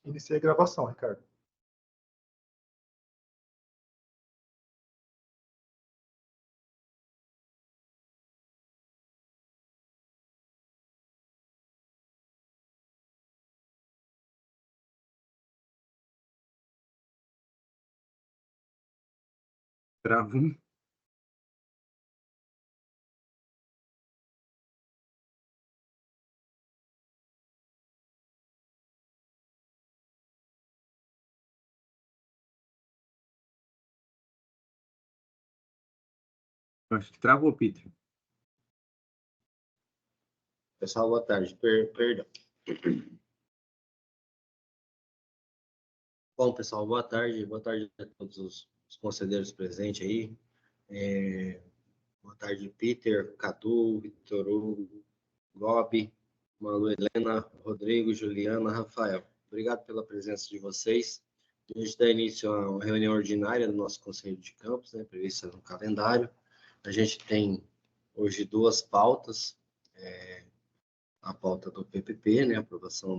Iniciei a gravação, Ricardo. Travou. Acho que travou, Peter. Pessoal, boa tarde. Perdão. Bom, pessoal, boa tarde. Boa tarde a todos os conselheiros presentes aí. Boa tarde, Peter, Cadu, Vitor Hugo, Gobi, Malu Helena, Rodrigo, Juliana, Rafael. Obrigado pela presença de vocês. A gente dá início a uma reunião ordinária do nosso Conselho de Campos, né, prevista no calendário. A gente tem hoje duas pautas. A pauta do PPP, né, aprovação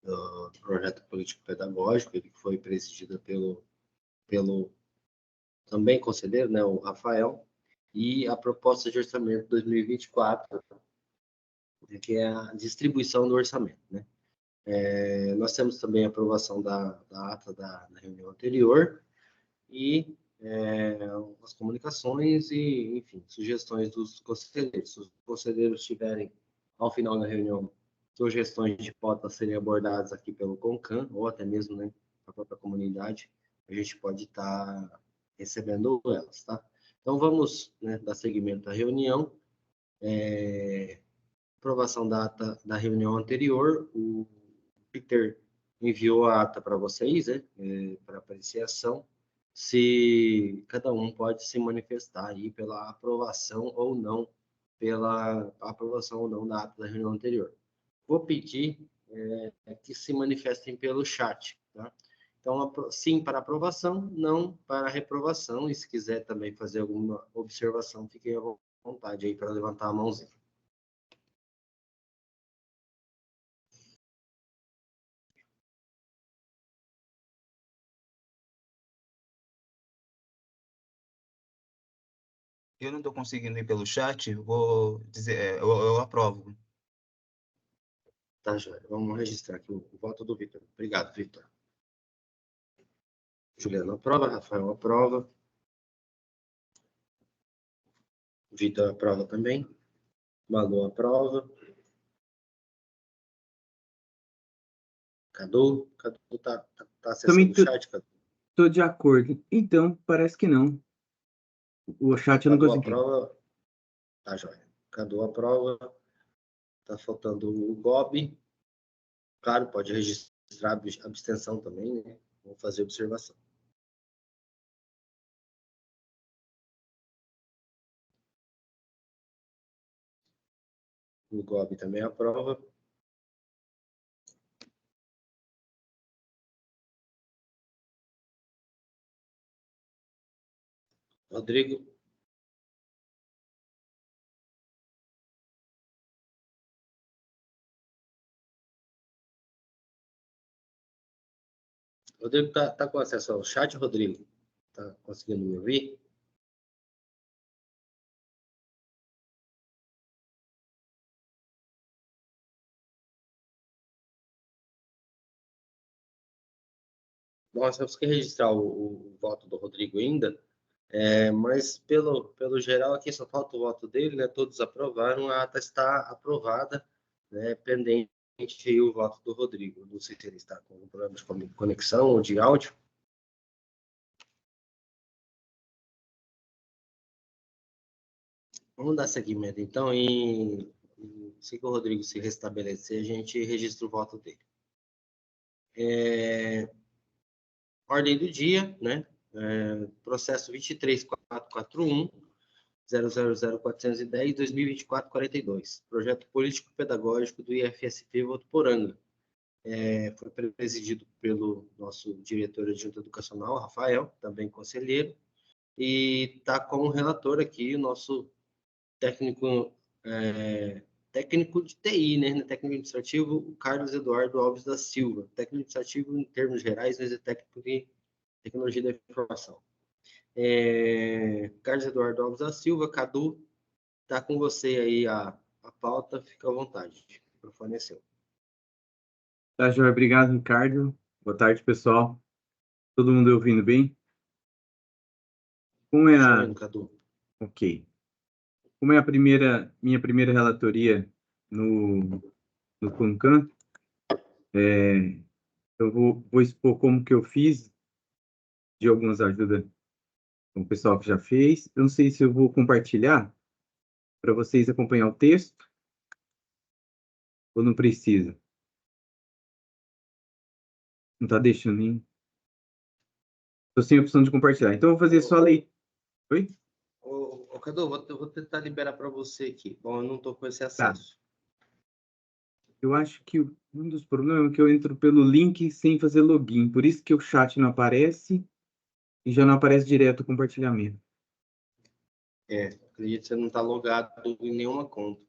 do projeto político-pedagógico, ele foi presidida pelo também conselheiro, né, o Rafael, e a proposta de orçamento 2024, que é a distribuição do orçamento, né. Nós temos também a aprovação da ata da reunião anterior e as comunicações e, enfim, sugestões dos conselheiros. Se os conselheiros tiverem, ao final da reunião, sugestões de pautas serem abordadas aqui pelo CONCAN, ou até mesmo, né, a própria comunidade, a gente pode estar recebendo elas, tá? Então, vamos, né, dar seguimento à reunião. Aprovação da ata da reunião anterior, o Peter enviou a ata para vocês, né, para apreciação. Se cada um pode se manifestar aí pela aprovação ou não, da ata da reunião anterior. Vou pedir que se manifestem pelo chat, tá? Então, sim para aprovação, não para reprovação, e se quiser também fazer alguma observação, fiquem à vontade aí para levantar a mãozinha. Eu não estou conseguindo ir pelo chat, vou dizer, eu aprovo. Tá, joia. Vamos registrar aqui o voto do Vitor. Obrigado, Vitor. Juliana aprova, Rafael aprova. Vitor aprova também. Malu aprova. Cadu tá acessando o chat, Cadu? Estou de acordo. Então, parece que não. O chat eu não consegui. Aprova. Tá, joia. Cadu aprova. Tá faltando o Gobi. Claro, pode registrar abstenção também, né? Vamos fazer observação. O Gobi também aprova. Rodrigo. Rodrigo tá com acesso ao chat, Rodrigo? Tá conseguindo me ouvir? Nós temos que registrar o voto do Rodrigo ainda, mas pelo geral aqui só falta o voto dele, né? Todos aprovaram, a ata está aprovada, né? Pendente aí o voto do Rodrigo. Não sei se ele está com um problema de conexão ou de áudio. Vamos dar seguimento, então, e se o Rodrigo se restabelecer, a gente registra o voto dele. Ordem do dia, né? Processo 23441, 000410, 2024-42. Projeto político-pedagógico do IFSP Votuporanga. Foi presidido pelo nosso diretor adjunto educacional, Rafael, também conselheiro, e está como relator aqui o nosso técnico técnico de TI, né? Técnico administrativo, o Carlos Eduardo Alves da Silva. Técnico administrativo, em termos gerais, mas é técnico de tecnologia da informação. Carlos Eduardo Alves da Silva, Cadu, tá com você aí a pauta, fica à vontade. O microfone é seu. Tá, joia. Obrigado, Ricardo. Boa tarde, pessoal. Todo mundo ouvindo bem? Como é a... Cadu. Ok. Como é minha primeira relatoria no CONCAN, eu vou expor como que eu fiz, de algumas ajudas com o pessoal que já fez. Eu não sei se eu vou compartilhar para vocês acompanhar o texto ou não precisa. Não está deixando nem... Estou sem a opção de compartilhar. Então, eu vou fazer só a leitura. Oi? Cadu, eu vou tentar liberar para você aqui. Bom, eu não estou com esse Tá. acesso. Eu acho que um dos problemas é que eu entro pelo link sem fazer login. Por isso que o chat não aparece e já não aparece direto o compartilhamento. Acredito que você não está logado em nenhuma conta.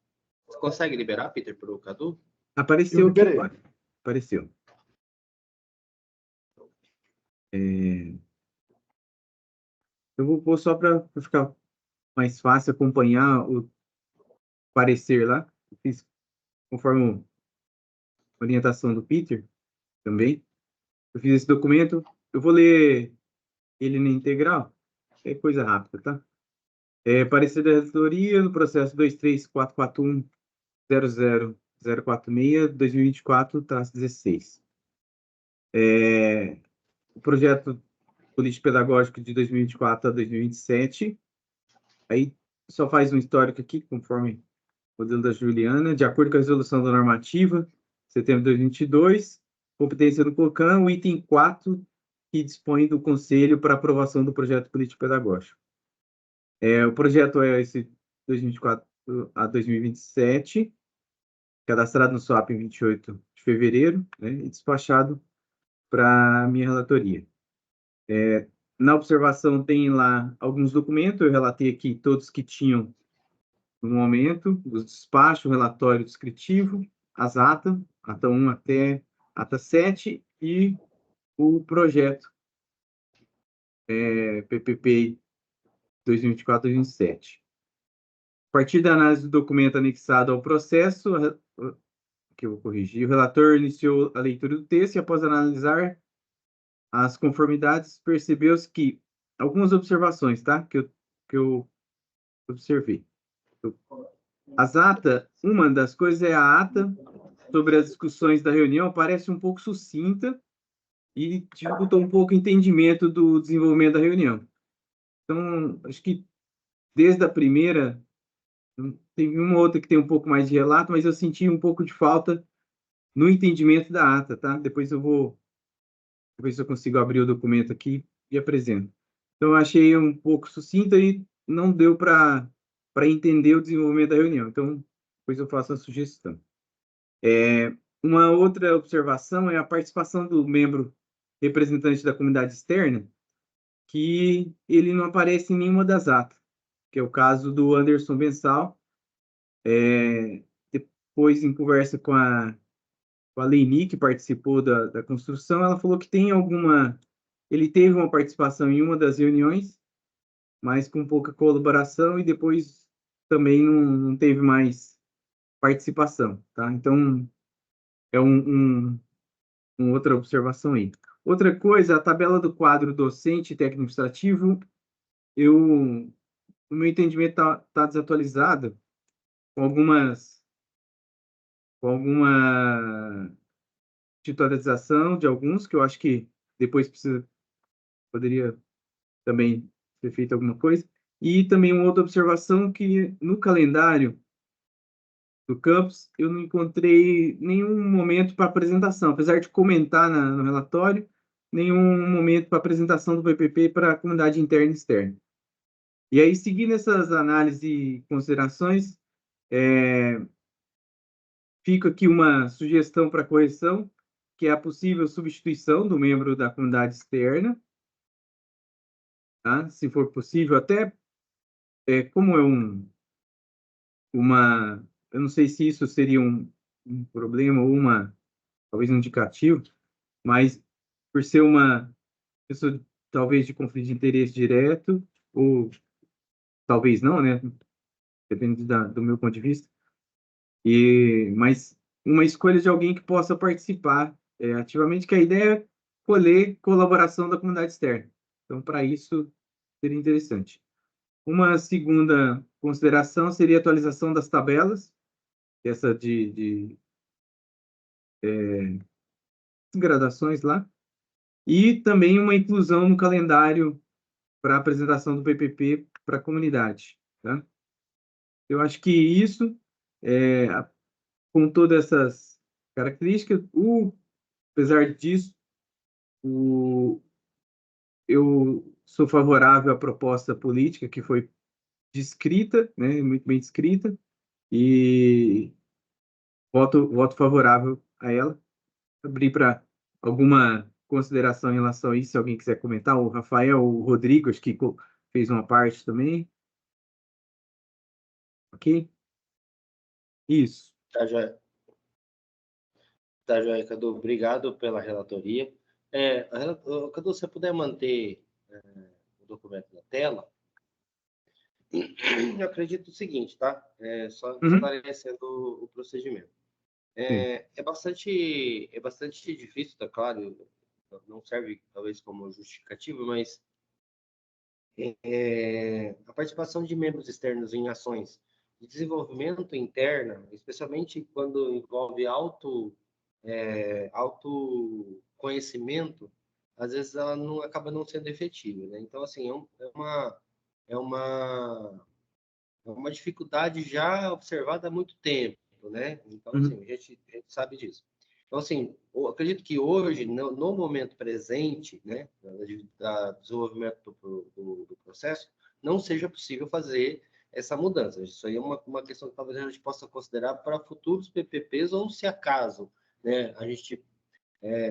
Você consegue liberar, Peter, para o Cadu? Apareceu aqui agora. Apareceu. Eu vou pôr só para ficar mais fácil acompanhar o parecer lá. Eu fiz conforme a orientação do Peter também. Eu fiz esse documento. Eu vou ler ele na integral. É coisa rápida, tá? Parecer da relatoria no processo 23441.00046/2024-16. O projeto político pedagógico de 2024 a 2027. Aí só faz um histórico aqui, conforme o modelo da Juliana, de acordo com a resolução da normativa, setembro de 2022, competência do COCAN, o item 4, que dispõe do Conselho para aprovação do projeto político pedagógico. O projeto é esse 2024 a 2027, cadastrado no SWAP em 28 de fevereiro, né, e despachado para a minha relatoria. Na observação tem lá alguns documentos, eu relatei aqui todos que tinham no momento, os despachos, o relatório descritivo, as atas, ata 1 até ata 7, e o projeto PPP 2024-2027. A partir da análise do documento anexado ao processo, que eu vou corrigir, o relator iniciou a leitura do texto e, após analisar as conformidades, percebeu-se que algumas observações, tá? Que eu observei. As atas, uma das coisas é a ata sobre as discussões da reunião, parece um pouco sucinta e dificultou um pouco o entendimento do desenvolvimento da reunião. Então, acho que desde a primeira, teve uma outra que tem um pouco mais de relato, mas eu senti um pouco de falta no entendimento da ata, tá? Depois eu vou ver se eu consigo abrir o documento aqui e apresento. Então, eu achei um pouco sucinta e não deu para entender o desenvolvimento da reunião. Então, depois eu faço a sugestão. Uma outra observação é a participação do membro representante da comunidade externa, que ele não aparece em nenhuma das atas, que é o caso do Anderson Bensal. Depois, em conversa com a Leini, que participou da construção, ela falou que ele teve uma participação em uma das reuniões, mas com pouca colaboração, e depois também não teve mais participação, tá? Então, é uma outra observação aí. Outra coisa, a tabela do quadro docente e técnico-administrativo, o meu entendimento está desatualizado, com alguma titularização de alguns, que eu acho que depois poderia também ser feita alguma coisa. E também uma outra observação, que no calendário do campus eu não encontrei nenhum momento para apresentação, apesar de comentar no relatório, nenhum momento para apresentação do PPP para a comunidade interna e externa. E aí, seguindo essas análises e considerações, fica aqui uma sugestão para correção, que é a possível substituição do membro da comunidade externa, tá? Se for possível, até como é uma eu não sei se isso seria um problema ou talvez um indicativo, mas por ser uma pessoa talvez de conflito de interesse direto, ou talvez não, né? Depende do meu ponto de vista. Mas uma escolha de alguém que possa participar ativamente, que a ideia é colher colaboração da comunidade externa. Então, para isso, seria interessante. Uma segunda consideração seria a atualização das tabelas, essa de gradações lá, e também uma inclusão no calendário para a apresentação do PPP para a comunidade. Tá? Eu acho que isso, com todas essas características, apesar disso, eu sou favorável à proposta política que foi descrita, né, muito bem descrita, e voto favorável a ela. Abrir para alguma consideração em relação a isso, se alguém quiser comentar, o Rafael, o Rodrigo, acho que fez uma parte também. Ok? Isso. Tá, joia. Tá, joia, Cadu. Obrigado pela relatoria. Cadu, se você puder manter o documento na tela, eu acredito o seguinte, tá? Só esclarecendo o procedimento. É bastante difícil, tá claro, não serve talvez como justificativo, mas a participação de membros externos em ações de desenvolvimento interna, especialmente quando envolve autoconhecimento, às vezes ela não acaba não sendo efetiva, né? Então, assim, é uma, é uma dificuldade já observada há muito tempo, né? Então, assim, a gente sabe disso. Então, assim, eu acredito que hoje, no momento presente, né, da desenvolvimento do processo, não seja possível fazer essa mudança. Isso aí é uma questão que talvez a gente possa considerar para futuros PPPs, ou se acaso, né, a gente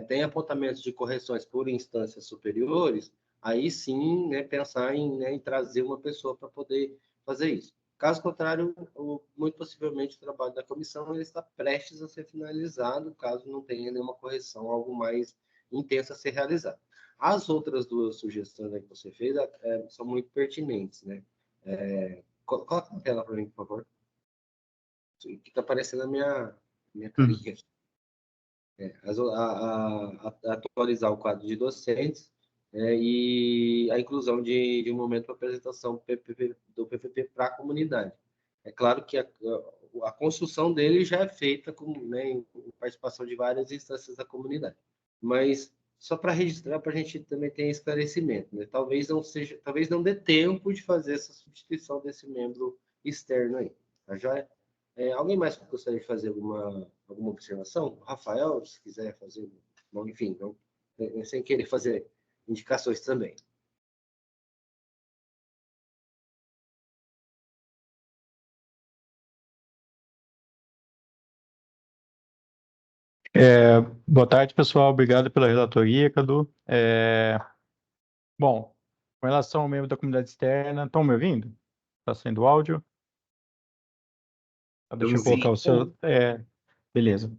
tem apontamentos de correções por instâncias superiores, aí sim, né, pensar em trazer uma pessoa para poder fazer isso. Caso contrário, muito possivelmente o trabalho da comissão ele está prestes a ser finalizado, caso não tenha nenhuma correção, algo mais intenso a ser realizado. As outras duas sugestões que você fez são muito pertinentes, né? Coloca na tela para mim, por favor. Que está aparecendo a minha carinha. Atualizar o quadro de docentes e a inclusão de um momento para apresentação do PPP para a comunidade. É claro que a construção dele já é feita com, né, em participação de várias instâncias da comunidade, mas só para registrar, para a gente também ter esclarecimento, né? Talvez não dê tempo de fazer essa substituição desse membro externo aí, tá joia? Alguém mais gostaria de fazer alguma observação? Rafael, se quiser fazer, bom, enfim, não, sem querer fazer indicações também. Boa tarde, pessoal. Obrigado pela relatoria, Cadu. Bom, com relação ao membro da comunidade externa, estão me ouvindo? Está saindo áudio? Deixa eu colocar o seu. Beleza.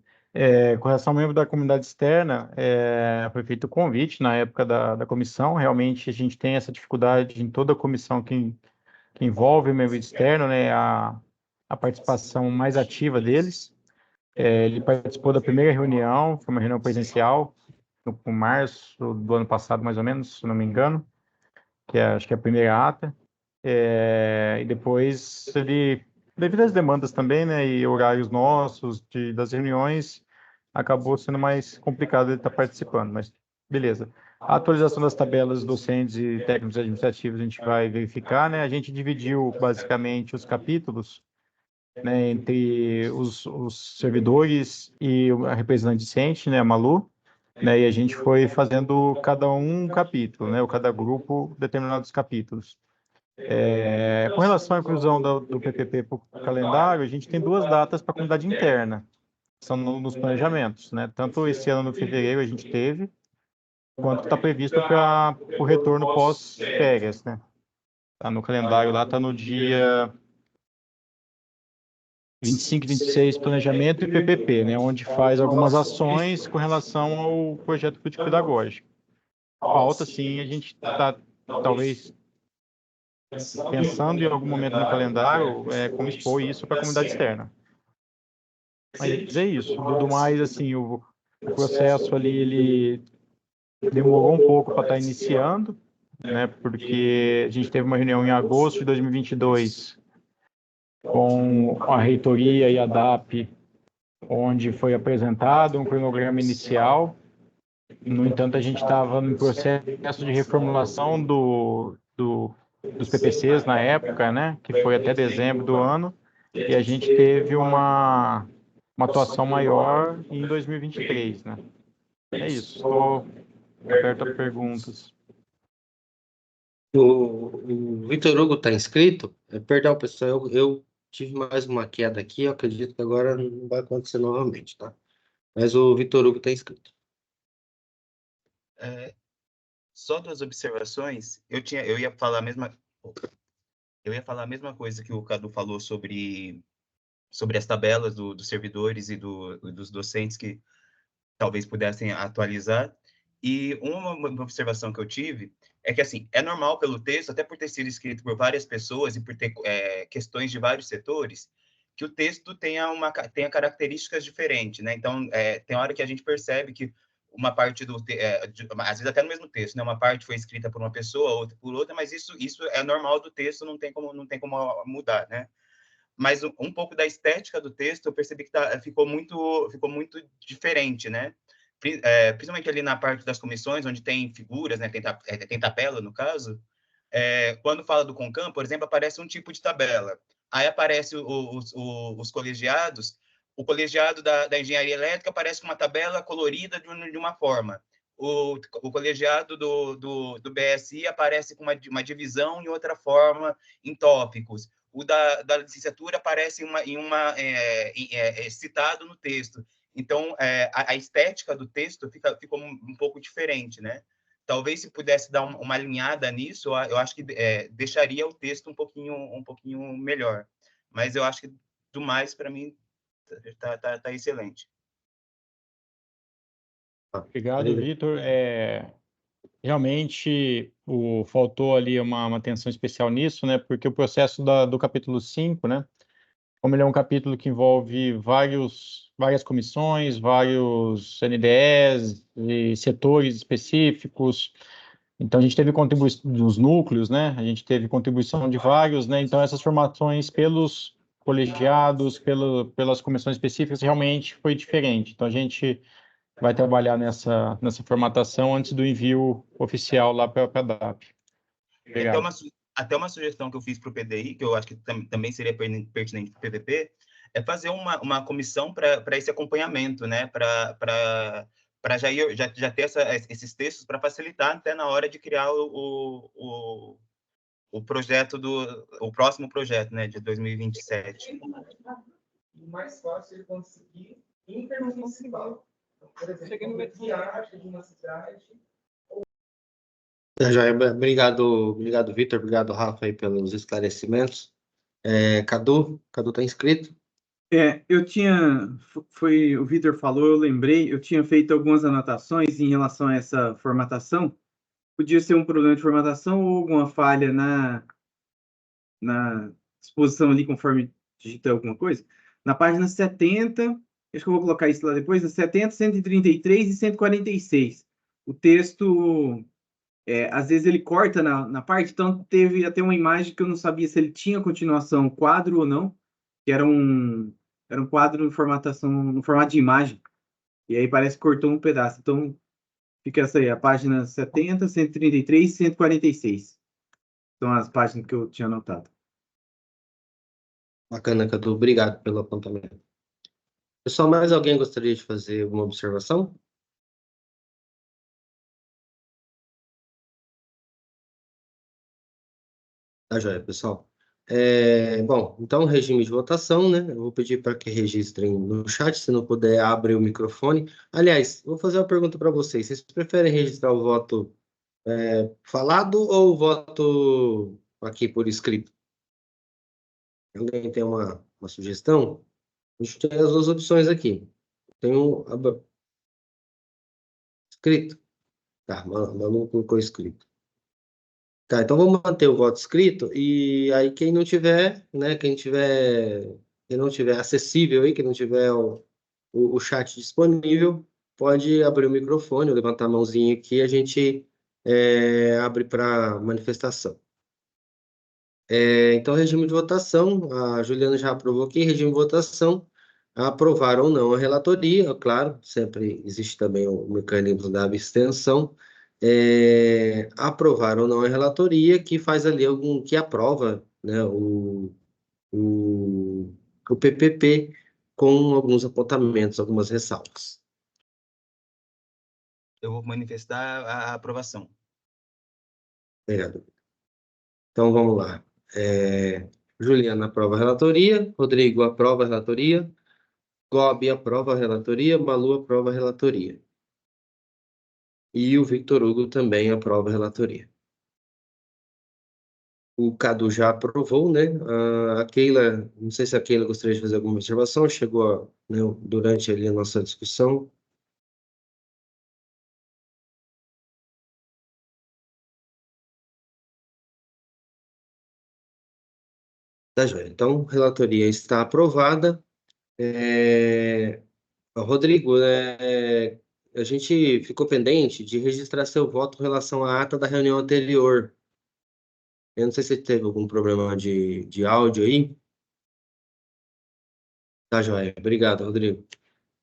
Com relação ao membro da comunidade externa, foi feito o convite na época da comissão. Realmente, a gente tem essa dificuldade em toda a comissão que envolve o membro externo, né, a participação mais ativa deles. Ele participou da primeira reunião, foi uma reunião presencial, no março do ano passado, mais ou menos, se não me engano, acho que é a primeira ata. E depois ele, devido às demandas também, né, e horários nossos das reuniões, acabou sendo mais complicado ele estar participando, mas beleza. A atualização das tabelas docentes e técnicos administrativos a gente vai verificar, né? A gente dividiu basicamente os capítulos, né, entre os servidores e a representante discente, né, a Malu, né, e a gente foi fazendo cada um capítulo, né, ou cada grupo determinados capítulos. Com relação à inclusão do PPP para o calendário, a gente tem duas datas para a comunidade interna, que são nos planejamentos, né, tanto esse ano no fevereiro a gente teve, quanto está previsto para o retorno pós-férias, né. Tá no calendário lá, está no dia 25 e 26, planejamento e PPP, né, onde faz algumas ações com relação ao projeto político-pedagógico. Falta, sim, a gente está, talvez, pensando em algum momento no calendário, como expor isso para a comunidade externa. Mas é isso. Do mais, assim, o processo ali, ele demorou um pouco para estar iniciando, né, porque a gente teve uma reunião em agosto de 2022 com a reitoria e a DAP, onde foi apresentado um cronograma inicial. No entanto, a gente estava no processo de reformulação dos PPCs na época, né, que foi até dezembro do ano, e a gente teve uma atuação maior em 2023, né? É isso, estou aberto a perguntas. O Vitor Hugo está inscrito? Perdão, pessoal, eu tive mais uma queda aqui, eu acredito que agora não vai acontecer novamente, tá? Mas o Vitor Hugo está inscrito. Só duas observações. Eu ia falar a mesma coisa que o Cadu falou sobre as tabelas dos servidores e dos docentes que talvez pudessem atualizar. E uma observação que eu tive é que, assim, é normal pelo texto, até por ter sido escrito por várias pessoas e por ter questões de vários setores, que o texto tenha características diferentes, né? Então, tem hora que a gente percebe que uma parte às vezes até no mesmo texto, né? Uma parte foi escrita por uma pessoa, outra por outra, mas isso é normal do texto, não tem como mudar, né? Mas um pouco da estética do texto eu percebi que ficou muito diferente, né? Principalmente ali na parte das comissões, onde tem figuras, né? Tem tabela, no caso. Quando fala do CONCAM, por exemplo, aparece um tipo de tabela. Aí aparece os colegiados. O colegiado da engenharia elétrica aparece com uma tabela colorida de uma forma. O colegiado do BSI aparece com uma divisão em outra forma, em tópicos. O da licenciatura aparece citado no texto. Então, a estética do texto ficou um pouco diferente, né? Talvez se pudesse dar uma alinhada nisso, eu acho que deixaria o texto um pouquinho melhor. Mas eu acho que, do mais, para mim, tá excelente. Obrigado, Vitor. Realmente, faltou ali uma atenção especial nisso, né? Porque o processo do capítulo 5, né? Como ele é um capítulo que envolve várias comissões, vários NDEs e setores específicos. Então, a gente teve contribuição dos núcleos, né? A gente teve contribuição de vários, né? Então, essas formações pelos colegiados, pelas comissões específicas, realmente foi diferente. Então, a gente vai trabalhar nessa formatação antes do envio oficial lá para a DAP. Obrigado. Até uma sugestão que eu fiz para o PDI, que eu acho que também seria pertinente para o PPP, é fazer uma comissão para esse acompanhamento, né? Para já ter esses textos para facilitar até na hora de criar o projeto o próximo projeto, né? De 2027. O mais fácil é conseguir intermunicipal. Por exemplo, uma viagem de uma cidade. Obrigado, Vitor. Obrigado, Rafa, aí, pelos esclarecimentos. Cadu está inscrito? O Vitor falou, eu lembrei, eu tinha feito algumas anotações em relação a essa formatação. Podia ser um problema de formatação ou alguma falha na exposição ali, conforme digitei alguma coisa. Na página 70, acho que eu vou colocar isso lá depois, na 70, 133 e 146. O texto, às vezes ele corta na parte, então teve até uma imagem que eu não sabia se ele tinha continuação quadro ou não, que era um quadro no formato de imagem. E aí parece que cortou um pedaço. Então, fica essa aí, a página 70, 133 e 146. São as páginas que eu tinha anotado. Bacana, Cadu. Obrigado pelo apontamento. Pessoal, mais alguém gostaria de fazer alguma observação? Tá joia, pessoal. Bom, então, regime de votação, né? Eu vou pedir para que registrem no chat, se não puder, abre o microfone. Aliás, vou fazer uma pergunta para vocês. Vocês preferem registrar o voto falado ou o voto aqui por escrito? Alguém tem uma sugestão? A gente tem as duas opções aqui. Tem um escrito. Tá, Malu colocou escrito. Tá, então vamos manter o voto escrito e aí quem não tiver, né, quem não tiver acessível aí, quem não tiver o chat disponível, pode abrir o microfone, levantar a mãozinha aqui, a gente abre para manifestação. Então, regime de votação, a Juliana já aprovou aqui, regime de votação, aprovar ou não a relatoria, claro, sempre existe também o mecanismo da abstenção, aprovar ou não a relatoria, que faz ali que aprova, né, o PPP com alguns apontamentos, algumas ressalvas. Eu vou manifestar a aprovação. Obrigado. Então, vamos lá. Juliana aprova a relatoria, Rodrigo aprova a relatoria, Gobi aprova a relatoria, Malu aprova a relatoria. E o Victor Hugo também aprova a relatoria. O Cadu já aprovou, né? A Keila, não sei se a Keila gostaria de fazer alguma observação, chegou né, durante ali a nossa discussão. Tá, joia. Então, a relatoria está aprovada. Rodrigo, a gente ficou pendente de registrar seu voto em relação à ata da reunião anterior. Eu não sei se teve algum problema de áudio aí. Tá, joia. Obrigado, Rodrigo.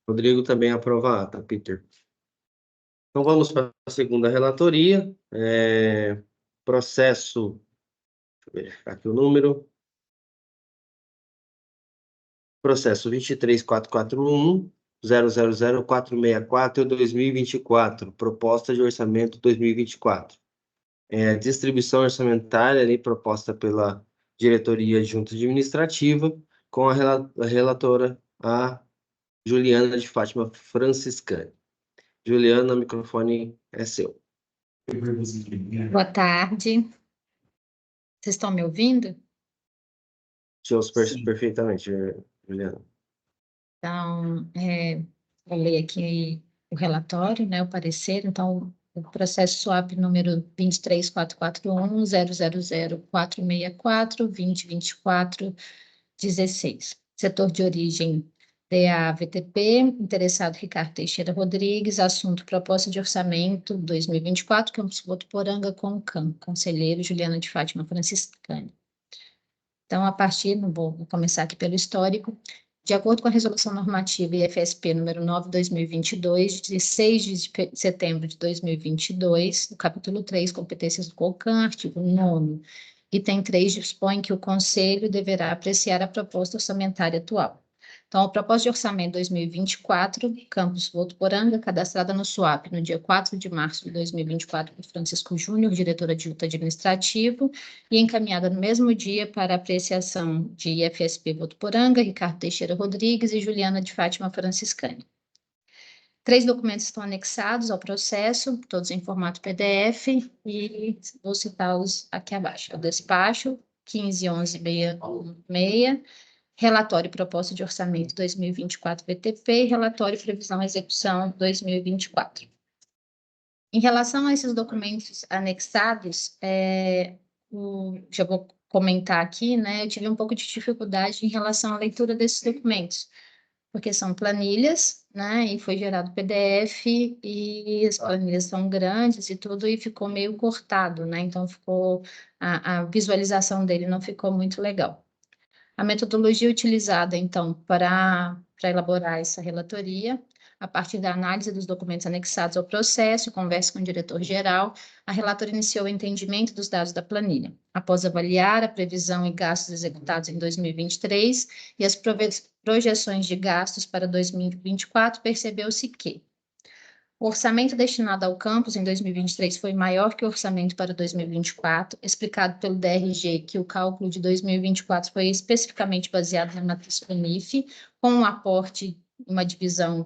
Rodrigo também aprova a ata, Peter. Então, vamos para a segunda relatoria. Processo, deixa eu verificar aqui o número. Processo 23441, 0000464, proposta de orçamento 2024. Distribuição orçamentária ali proposta pela diretoria adjunta administrativa, com a relatora, a Juliana de Fátima Franciscani. Juliana, o microfone é seu. Boa tarde. Vocês estão me ouvindo? Te ouço perfeitamente, Juliana. Então, vou ler aqui o relatório, né, o parecer. Então, o processo SUAP número 23441, 0000464, 2024, 16. Setor de origem DA-VTP, interessado Ricardo Teixeira Rodrigues, assunto proposta de orçamento 2024, Campus Votuporanga com CAM, conselheiro Juliana de Fátima Franciscani. Então, vou começar aqui pelo histórico. De acordo com a Resolução Normativa IFSP número 9/2022, de 6 de setembro de 2022, o capítulo 3, competências do COCAN, artigo 9º, item 3, dispõe que o Conselho deverá apreciar a proposta orçamentária atual. Então, a proposta de orçamento 2024, Campus Votuporanga, cadastrada no SUAP no dia 4 de março de 2024 por Francisco Júnior, diretor adjunto administrativo, e encaminhada no mesmo dia para apreciação de IFSP Votuporanga, Ricardo Teixeira Rodrigues e Juliana de Fátima Franciscani. 3 documentos estão anexados ao processo, todos em formato PDF, e vou citá-los aqui abaixo. O despacho 15.11.616, relatório e proposta de orçamento 2024 VTP e relatório previsão e execução 2024. Em relação a esses documentos anexados, já vou comentar aqui, né? Eu tive um pouco de dificuldade em relação à leitura desses documentos, porque são planilhas, né? E foi gerado PDF e as planilhas são grandes e tudo, e ficou meio cortado, né? Então, a visualização dele não ficou muito legal. A metodologia utilizada, então, para elaborar essa relatoria, a partir da análise dos documentos anexados ao processo, conversa com o diretor-geral, a relatora iniciou o entendimento dos dados da planilha. Após avaliar a previsão e gastos executados em 2023 e as projeções de gastos para 2024, percebeu-se que o orçamento destinado ao campus em 2023 foi maior que o orçamento para 2024, explicado pelo DRG que o cálculo de 2024 foi especificamente baseado na matriz PNIF, com um aporte, uma divisão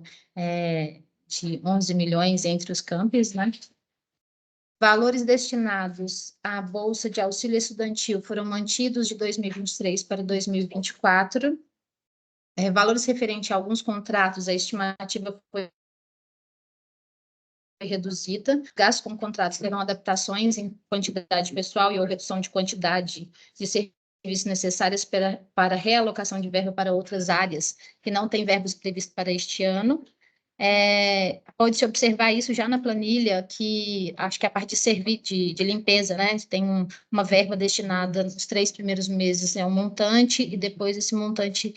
de 11 milhões entre os campos, né? Valores destinados à Bolsa de Auxílio Estudantil foram mantidos de 2023 para 2024, Valores referentes a alguns contratos, a estimativa foi reduzida. Gastos com contratos terão adaptações em quantidade pessoal e ou redução de quantidade de serviços necessários para realocação de verba para outras áreas que não têm verbos previstos para este ano. Pode-se observar isso já na planilha, que acho que a parte de limpeza, né? Tem uma verba destinada nos 3 primeiros meses, um montante, e depois esse montante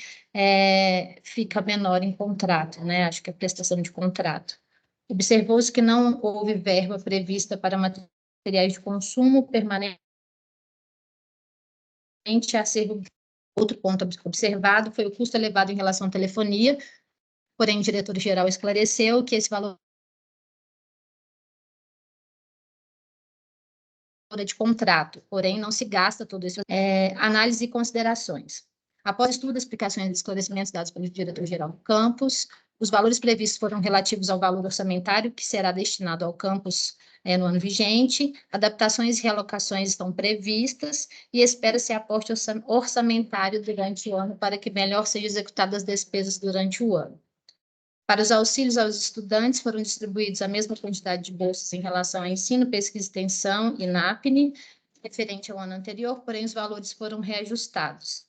fica menor em contrato, né? Acho que é prestação de contrato. Observou-se que não houve verba prevista para materiais de consumo permanente a ser. Outro ponto observado foi o custo elevado em relação à telefonia, porém o diretor-geral esclareceu que esse valor é de contrato, porém não se gasta todo esse. Análise e considerações. Após estudo, explicações e esclarecimentos dados pelo diretor-geral do campus, os valores previstos foram relativos ao valor orçamentário que será destinado ao campus no ano vigente, adaptações e realocações estão previstas e espera-se aporte orçamentário durante o ano para que melhor sejam executadas as despesas durante o ano. Para os auxílios aos estudantes, foram distribuídos a mesma quantidade de bolsas em relação a ensino, pesquisa e extensão e NAPNE, referente ao ano anterior, porém os valores foram reajustados.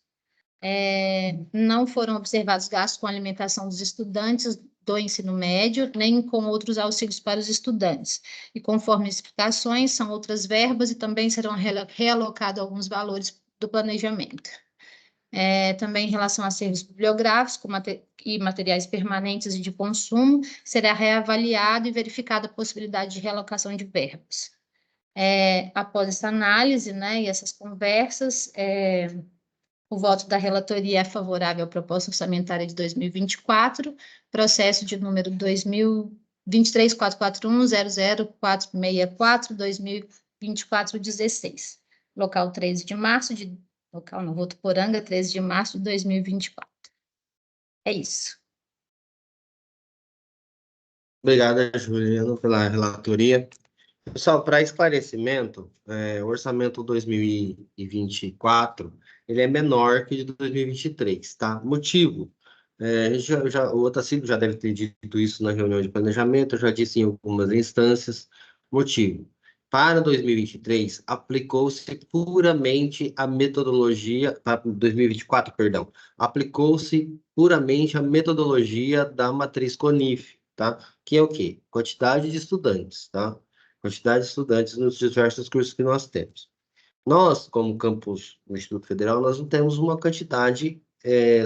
Não foram observados gastos com alimentação dos estudantes do ensino médio, nem com outros auxílios para os estudantes. E conforme explicações, são outras verbas e também serão realocados alguns valores do planejamento. Também em relação a serviços bibliográficos e materiais permanentes e de consumo, será reavaliado e verificada a possibilidade de realocação de verbas. Após essa análise, né, e essas conversas, o voto da relatoria é favorável à proposta orçamentária de 2024, processo de número 23244100464-2024-16, local 13 de março de... Local não, Votuporanga, 13 de março de 2024. É isso. Obrigada, Juliano, pela relatoria. Pessoal, para esclarecimento, o orçamento 2024, ele é menor que o de 2023, tá? Motivo, o Otacílio já deve ter dito isso na reunião de planejamento, eu já disse em algumas instâncias. Motivo, para 2023, aplicou-se puramente a metodologia, para 2024, perdão, aplicou-se puramente a metodologia da matriz CONIF, tá? Que é o quê? Quantidade de estudantes, tá? Quantidade de estudantes nos diversos cursos que nós temos. Nós, como campus do Instituto Federal, nós não temos uma quantidade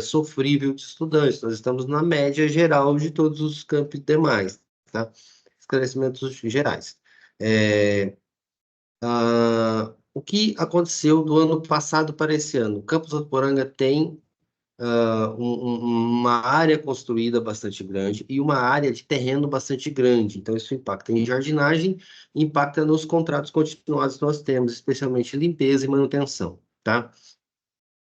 sofrível de estudantes, nós estamos na média geral de todos os campos demais, tá? Esclarecimentos gerais. O que aconteceu do ano passado para esse ano? O campus Votuporanga tem uma área construída bastante grande e uma área de terreno bastante grande. Então, isso impacta em jardinagem e impacta nos contratos continuados que nós temos, especialmente limpeza e manutenção, tá? O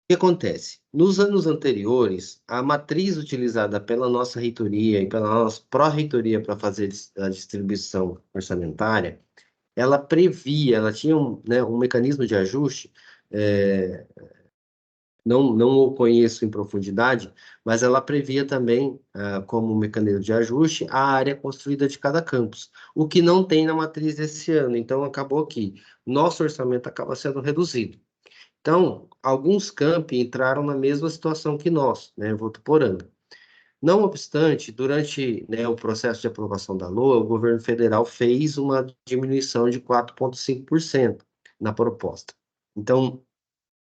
que acontece? Nos anos anteriores, a matriz utilizada pela nossa reitoria e pela nossa pró-reitoria para fazer a distribuição orçamentária, ela previa, ela tinha um mecanismo de ajuste, não o conheço em profundidade, mas ela previa também, como mecanismo de ajuste, a área construída de cada campus, o que não tem na matriz desse ano. Então, acabou que nosso orçamento acaba sendo reduzido. Então, alguns campi entraram na mesma situação que nós, né, Votuporanga. Não obstante, durante o processo de aprovação da LOA, o governo federal fez uma diminuição de 4,5% na proposta. Então,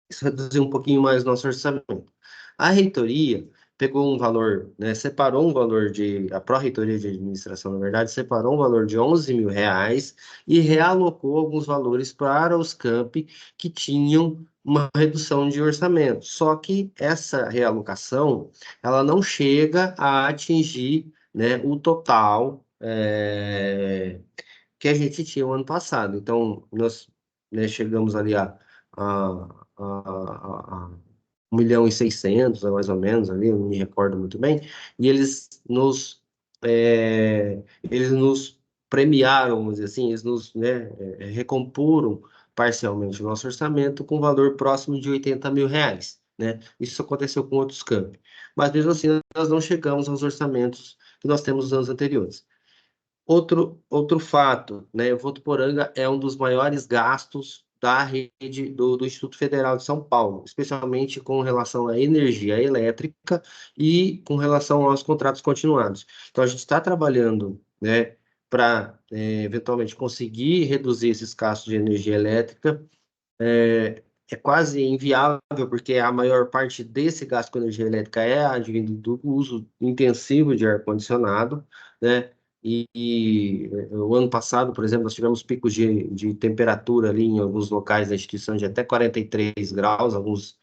isso reduziu um pouquinho mais o nosso orçamento. A reitoria pegou um valor, separou um valor a pró-reitoria de administração, na verdade, separou um valor de R$11.000 e realocou alguns valores para os campi que tinham uma redução de orçamento. Só que essa realocação, ela não chega a atingir, o total que a gente tinha o ano passado. Então, nós chegamos ali a 1.600.000, mais ou menos, ali, eu não me recordo muito bem, e eles nos premiaram, vamos dizer assim, eles nos recomporam parcialmente o nosso orçamento com um valor próximo de R$80.000, né? Isso aconteceu com outros campi. Mas, mesmo assim, nós não chegamos aos orçamentos que nós temos nos anos anteriores. Outro fato, né? Votuporanga é um dos maiores gastos da rede do Instituto Federal de São Paulo, especialmente com relação à energia elétrica e com relação aos contratos continuados. Então, a gente está trabalhando, né, para eventualmente conseguir reduzir esses gastos de energia elétrica. É quase inviável, porque a maior parte desse gasto com energia elétrica é advindo do uso intensivo de ar-condicionado, né? O ano passado, por exemplo, nós tivemos picos de temperatura ali em alguns locais da instituição de até 43 graus, alguns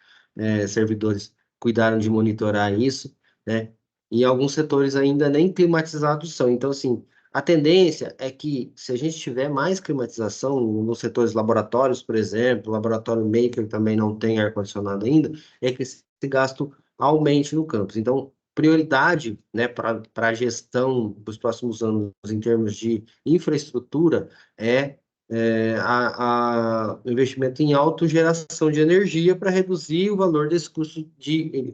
servidores cuidaram de monitorar isso, né? E alguns setores ainda nem climatizados são. Então, assim, a tendência é que, se a gente tiver mais climatização nos setores laboratórios, por exemplo, o laboratório Maker também não tem ar-condicionado ainda, é que esse gasto aumente no campus. Então, prioridade, né, para a gestão dos próximos anos em termos de infraestrutura o investimento em autogeração de energia para reduzir o valor desse custo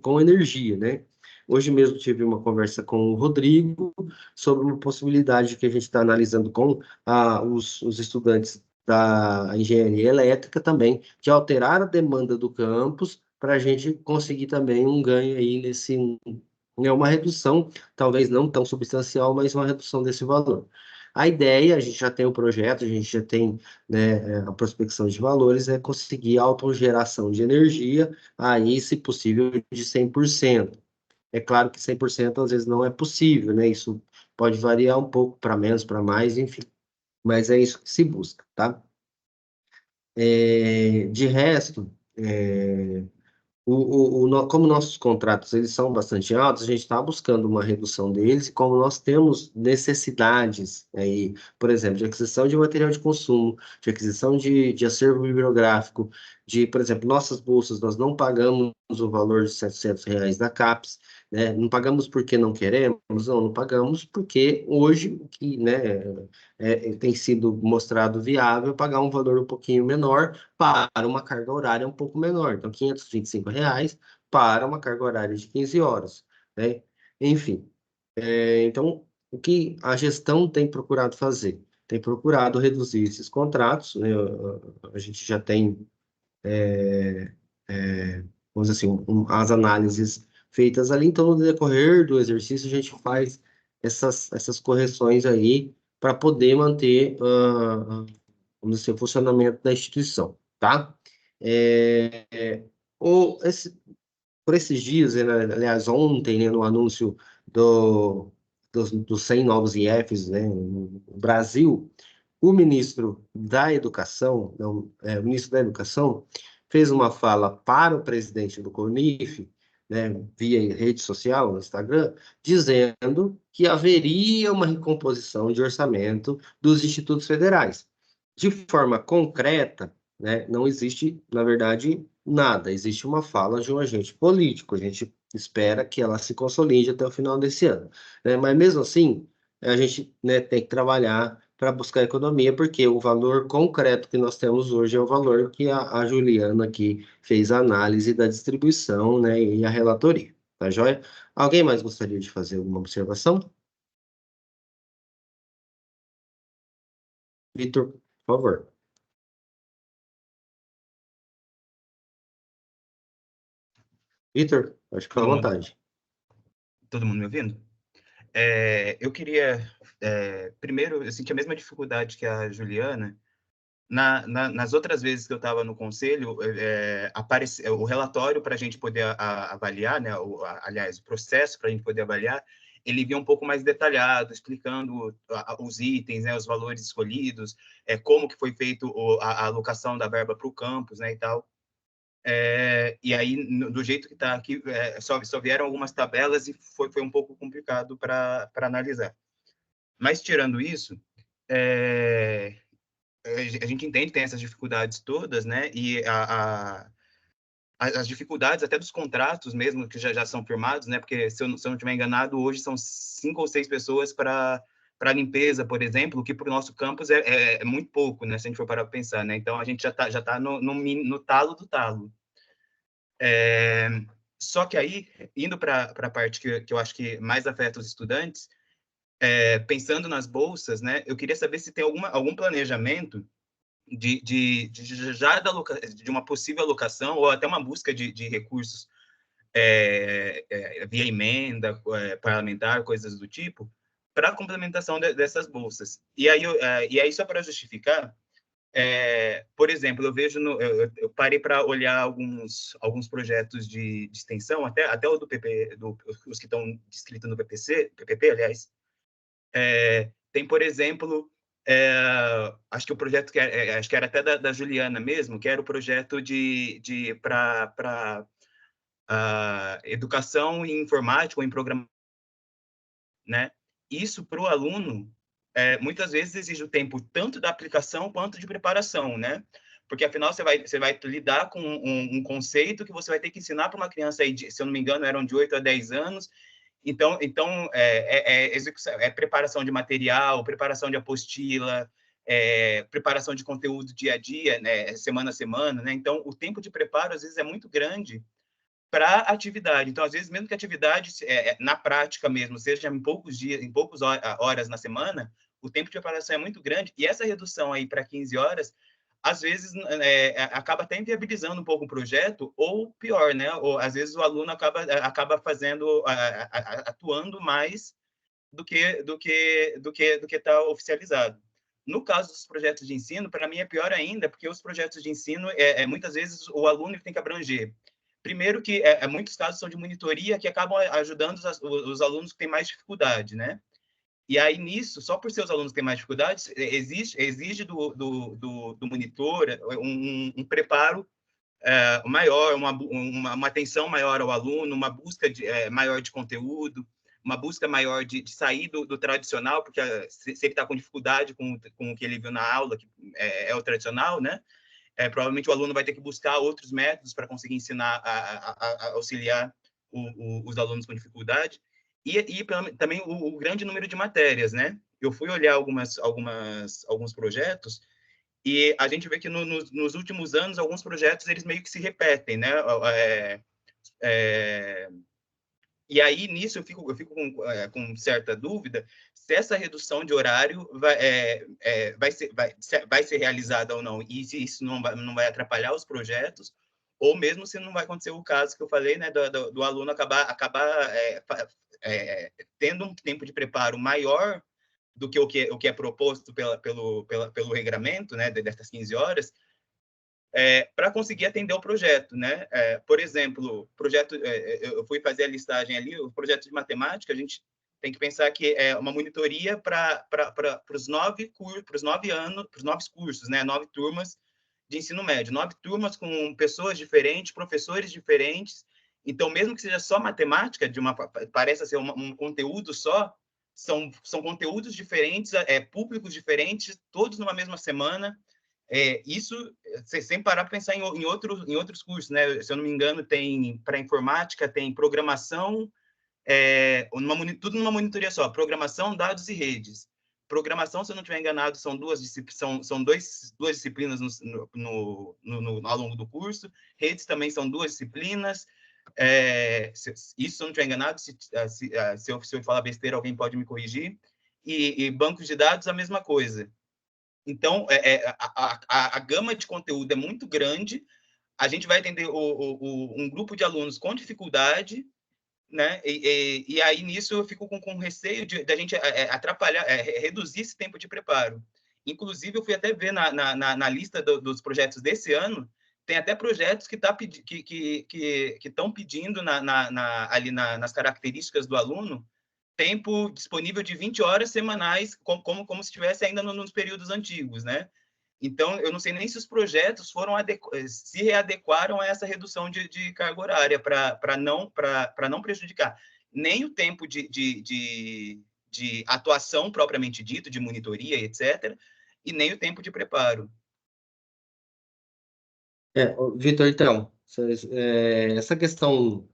com energia, né? Hoje mesmo tive uma conversa com o Rodrigo sobre uma possibilidade que a gente está analisando com os estudantes da engenharia elétrica também, de alterar a demanda do campus para a gente conseguir também um ganho aí uma redução, talvez não tão substancial, mas uma redução desse valor. A ideia, a gente já tem o projeto, a gente já tem, né, a prospecção de valores, é conseguir autogeração de energia, aí, se possível, de 100%. É claro que 100% às vezes não é possível, né? Isso pode variar um pouco para menos, para mais, enfim. Mas é isso que se busca, tá? De resto, como nossos contratos eles são bastante altos, a gente está buscando uma redução deles, e como nós temos necessidades aí, por exemplo, de aquisição de material de consumo, de aquisição de acervo bibliográfico, por exemplo, nossas bolsas, nós não pagamos o valor de R$ 700 da CAPES, né? Não pagamos porque não queremos, não pagamos porque hoje, que, né, tem sido mostrado viável pagar um valor um pouquinho menor para uma carga horária um pouco menor. Então, R$ 525 para uma carga horária de 15 horas, né? Enfim, então, o que a gestão tem procurado fazer? Tem procurado reduzir esses contratos, né? A gente já tem, vamos dizer assim, as análises feitas ali, então, no decorrer do exercício, a gente faz essas correções aí para poder manter, vamos dizer, o funcionamento da instituição, tá? É, é, o, esse, por esses dias, né, aliás, ontem, né, no anúncio dos 100 novos IFs, né, no Brasil, o ministro da Educação, não, o ministro da Educação fez uma fala para o presidente do CONIF, né, via rede social, no Instagram, dizendo que haveria uma recomposição de orçamento dos institutos federais. De forma concreta, né, não existe, na verdade, nada. Existe uma fala de um agente político. A gente espera que ela se consolide até o final desse ano, né? Mas, mesmo assim, a gente, né, tem que trabalhar para buscar economia, porque o valor concreto que nós temos hoje é o valor que a Juliana aqui fez a análise da distribuição, né, e a relatoria. Tá joia? Alguém mais gostaria de fazer alguma observação? Vitor, por favor. Vitor, pode ficar à vontade. Todo mundo me ouvindo? Eu queria, primeiro, eu senti a mesma dificuldade que a Juliana. Nas outras vezes que eu estava no conselho, apareceu o relatório para a gente poder avaliar, né? Aliás, o processo para a gente poder avaliar, ele vinha um pouco mais detalhado, explicando os itens, né? Os valores escolhidos, como que foi feito a alocação da verba para o campus, né? E tal. E aí, do jeito que está aqui, só vieram algumas tabelas e foi um pouco complicado para analisar. Mas, tirando isso, a gente entende que tem essas dificuldades todas, né? E as dificuldades até dos contratos mesmo, que já são firmados, né? Porque, se eu não estiver enganado, hoje são 5 ou 6 pessoas para limpeza, por exemplo, que para o nosso campus é muito pouco, né? Se a gente for parar para pensar, né? Então, a gente já tá no talo do talo. Só que aí, indo para a parte que eu acho que mais afeta os estudantes, pensando nas bolsas, né, eu queria saber se tem algum planejamento de uma possível alocação ou até uma busca de recursos via emenda parlamentar, coisas do tipo, para a complementação dessas bolsas. E aí só para justificar, por exemplo, eu vejo eu parei para olhar alguns projetos de extensão, até o do PP, os que estão descritos no PPP, aliás, tem, por exemplo, acho que o projeto acho que era até da Juliana mesmo, que era o projeto para educação em informática ou em programação, né? Isso para o aluno muitas vezes exige o tempo tanto da aplicação quanto de preparação, né? Porque afinal você vai lidar com um conceito que você vai ter que ensinar para uma criança aí, se eu não me engano, eram de 8 a 10 anos. Então execução, preparação de material, preparação de apostila, preparação de conteúdo dia a dia, né? Semana a semana, né? Então o tempo de preparo às vezes é muito grande para a atividade. Então, às vezes, mesmo que a atividade, na prática mesmo, seja em poucos dias, em poucas horas na semana, o tempo de preparação é muito grande, e essa redução aí para 15 horas, às vezes, acaba até inviabilizando um pouco o projeto, ou pior, né? Ou, às vezes, o aluno acaba fazendo, atuando mais do que está oficializado. No caso dos projetos de ensino, para mim é pior ainda, porque os projetos de ensino, muitas vezes, o aluno tem que abranger. Primeiro que muitos casos são de monitoria que acabam ajudando os alunos que têm mais dificuldade, né? E aí, nisso, só por ser os alunos que têm mais dificuldades, exige do monitor um preparo maior, uma atenção maior ao aluno, uma busca maior de conteúdo, uma busca maior de sair do tradicional, porque se ele está com dificuldade com o que ele viu na aula, que é o tradicional, né? Provavelmente o aluno vai ter que buscar outros métodos para conseguir ensinar a auxiliar os alunos com dificuldade. E também o grande número de matérias, né? Eu fui olhar alguns projetos e a gente vê que nos últimos anos, alguns projetos, eles meio que se repetem, né? E aí, nisso, eu fico com certa dúvida se essa redução de horário vai ser realizada ou não, e se isso não vai atrapalhar os projetos, ou mesmo se não vai acontecer o caso que eu falei, né, do aluno acabar tendo um tempo de preparo maior do que o que é proposto pelo regramento, né, dessas 15 horas, para conseguir atender o projeto, né? Por exemplo, eu fui fazer a listagem ali, o projeto de matemática, a gente tem que pensar que é uma monitoria para os 9 cursos, né? 9 turmas de ensino médio, 9 turmas com pessoas diferentes, professores diferentes. Então, mesmo que seja só matemática, parece ser um conteúdo só, são conteúdos diferentes, públicos diferentes, todos numa mesma semana. Isso sem parar para pensar em outros cursos, né? Se eu não me engano, tem para informática, tem programação, tudo numa monitoria só, programação, dados e redes. Programação, se eu não estiver enganado, são duas disciplinas ao longo do curso. Redes também são 2 disciplinas. Isso, se eu não estiver enganado, se eu falar besteira, alguém pode me corrigir. E bancos de dados, a mesma coisa. Então, a gama de conteúdo é muito grande, a gente vai atender um grupo de alunos com dificuldade, né? E aí, nisso, eu fico com receio da gente atrapalhar, reduzir esse tempo de preparo. Inclusive, eu fui até ver na lista dos projetos desse ano, tem até projetos que estão pedindo ali nas características do aluno, tempo disponível de 20 horas semanais, como se estivesse ainda nos períodos antigos, né? Então, eu não sei nem se os projetos se readequaram a essa redução de carga horária para não prejudicar nem o tempo de atuação propriamente dito, de monitoria, etc., e nem o tempo de preparo. Vitor, então, essa questão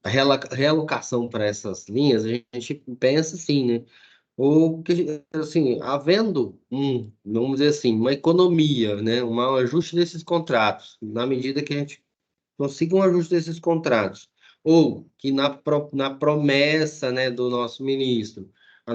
a realocação para essas linhas, a gente pensa assim, né? ou que, assim, havendo vamos dizer assim, uma economia, né, um ajuste desses contratos, na medida que a gente consiga um ajuste desses contratos, ou que na promessa, né, do nosso ministro, o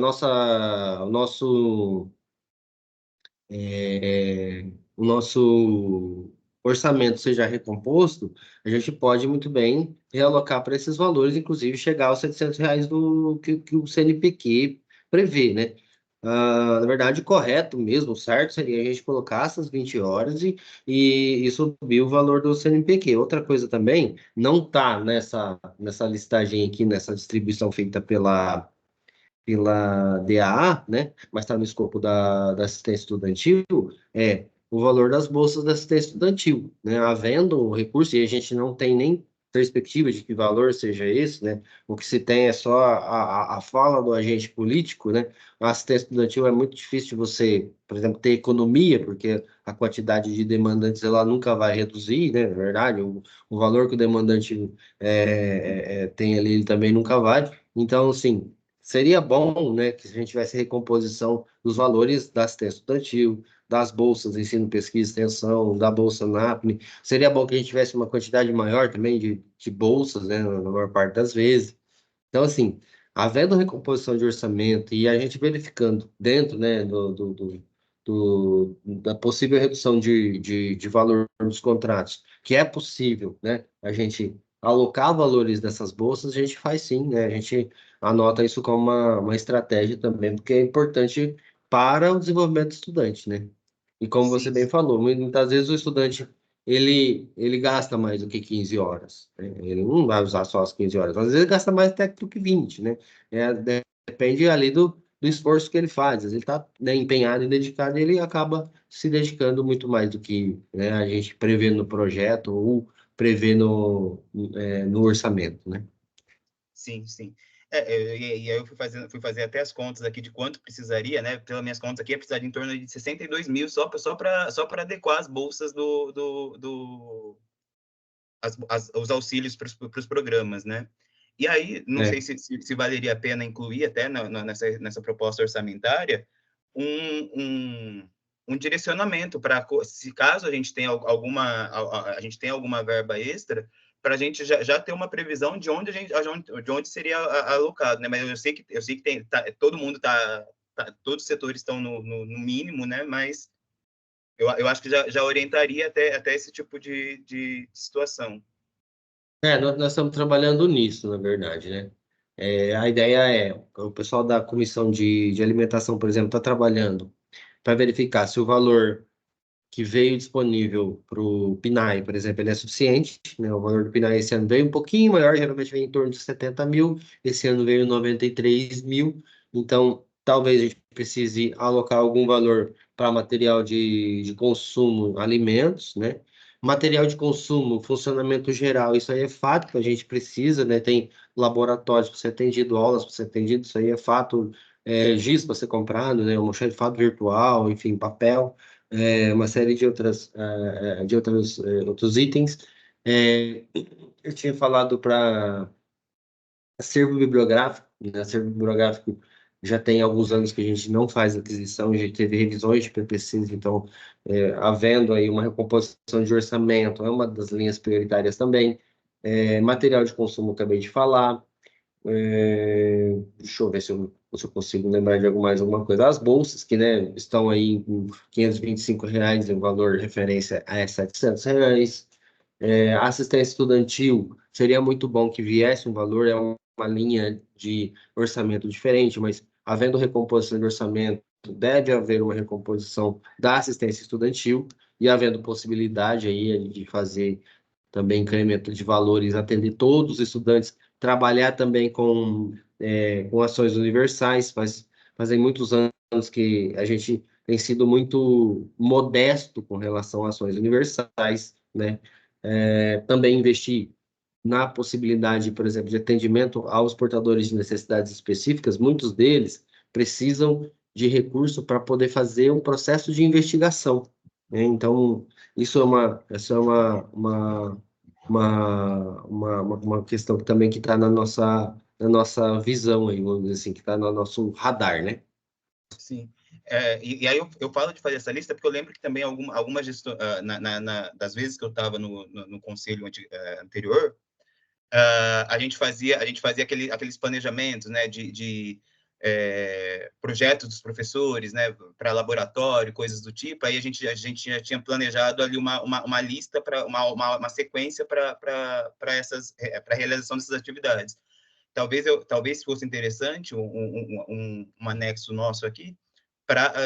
o nosso orçamento seja recomposto, a gente pode muito bem realocar para esses valores, inclusive chegar aos R$ 700 que o CNPq prevê, né? Na verdade, correto mesmo, certo, seria a gente colocar essas 20 horas e subir o valor do CNPq. Outra coisa também, não está nessa listagem aqui, nessa distribuição feita pela DAA, né? Mas está no escopo da assistência estudantil, é o valor das bolsas da assistência estudantil, né? Havendo o recurso, e a gente não tem nem perspectiva de que valor seja esse, né? O que se tem é só a fala do agente político, né? A assistência estudantil é muito difícil de você, por exemplo, ter economia, porque a quantidade de demandantes ela nunca vai reduzir, né? Na verdade, o valor que o demandante tem ali, ele também nunca vai. Então, assim, seria bom, né, que a gente tivesse recomposição dos valores da assistência estudantil, das bolsas, ensino, pesquisa, extensão, da bolsa NAPNE. Seria bom que a gente tivesse uma quantidade maior também de bolsas, né, na maior parte das vezes. Então, assim, havendo recomposição de orçamento e a gente verificando dentro, né, da possível redução de valor dos contratos, que é possível, né, a gente alocar valores dessas bolsas, a gente faz sim, né, a gente anota isso como uma estratégia também, porque é importante para o desenvolvimento do estudante, né? E como você Sim, bem falou, muitas vezes o estudante ele gasta mais do que 15 horas, né? Ele não vai usar só as 15 horas, às vezes ele gasta mais até do que 20, né? Depende ali do esforço que ele faz. Às vezes ele está, né, empenhado e dedicado, e ele acaba se dedicando muito mais do que, né, a gente prevê no projeto ou prevê no orçamento, né? sim, sim. E aí eu fui fazer até as contas aqui de quanto precisaria, né? Pelas minhas contas aqui, precisaria em torno de 62 mil só para adequar as bolsas os auxílios para os programas, né? E aí, não sei É. se valeria a pena incluir até nessa proposta orçamentária um direcionamento para, se caso a gente tenha a gente tenha alguma verba extra, para a gente já ter uma previsão de onde seria alocado, né? Mas eu sei que todo mundo todos os setores estão no mínimo, né? Mas eu acho que já orientaria até esse tipo de situação. Nós estamos trabalhando nisso, na verdade, né? A ideia o pessoal da comissão de alimentação, por exemplo, está trabalhando para verificar se o valor que veio disponível para o PNAE, por exemplo, ele é suficiente, né? O valor do PNAE esse ano veio um pouquinho maior, geralmente vem em torno de 70 mil, esse ano veio 93 mil, então talvez a gente precise alocar algum valor para material de consumo, alimentos, né? Material de consumo, funcionamento geral, isso aí é fato que a gente precisa, né? Tem laboratórios para ser atendido, aulas para ser atendido, isso aí é fato, giz para ser comprado, né? Um almoxarifado virtual, enfim, papel, uma série de outros itens. Eu tinha falado para acervo bibliográfico, né? Acervo bibliográfico já tem alguns anos que a gente não faz aquisição, a gente teve revisões de PPCs, então, havendo aí uma recomposição de orçamento, é uma das linhas prioritárias também. Material de consumo, acabei de falar. Deixa eu ver se eu consigo lembrar de mais alguma coisa. As bolsas, que, né, estão aí com R$ 525, o valor de referência é R$ 700. A assistência estudantil, seria muito bom que viesse um valor, é uma linha de orçamento diferente, mas havendo recomposição de orçamento, deve haver uma recomposição da assistência estudantil, e havendo possibilidade aí de fazer também incremento de valores, atender todos os estudantes, trabalhar também com ações universais. Fazem muitos anos que a gente tem sido muito modesto com relação a ações universais, né? Também investir na possibilidade, por exemplo, de atendimento aos portadores de necessidades específicas. Muitos deles precisam de recurso para poder fazer um processo de investigação, né? Então, isso é uma questão que também que está na nossa visão aí, vamos dizer assim, que está no nosso radar, né? Sim. E aí eu falo de fazer essa lista porque eu lembro que também algumas gestões, das vezes que eu estava no conselho anterior, a gente fazia aqueles planejamentos, né, de projetos dos professores, né, para laboratório, coisas do tipo. Aí a gente já tinha planejado ali uma lista para uma sequência para a realização dessas atividades. Talvez fosse interessante um anexo nosso aqui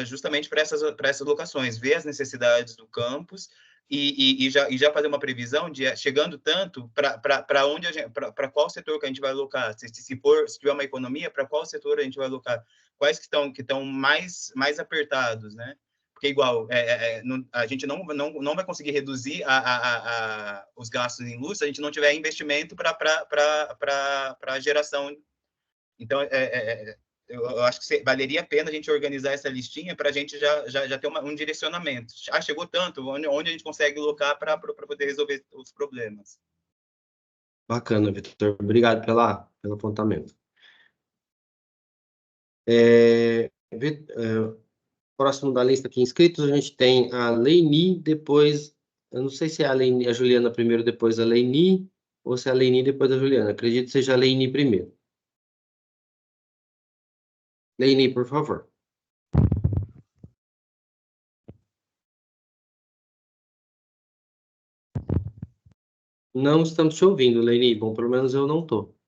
justamente para essas locações, ver as necessidades do campus e já fazer uma previsão de chegando tanto para onde para qual setor que a gente vai alocar, se tiver uma economia, para qual setor a gente vai alocar, quais que estão mais apertados, né? Porque igual a gente não vai conseguir reduzir os gastos em luz se a gente não tiver investimento para geração. Então, eu acho que valeria a pena a gente organizar essa listinha para a gente já ter um direcionamento. Chegou tanto, onde a gente consegue alocar para poder resolver os problemas. Bacana, Vitor. Obrigado pelo apontamento. Próximo da lista aqui, inscritos, a gente tem a Leini, depois... Eu não sei se é a Juliana primeiro, depois a Leini, ou se é a Leini depois a Juliana. Acredito que seja a Leini primeiro. Leini, por favor. Não estamos te ouvindo, Leini. Bom, pelo menos eu não estou.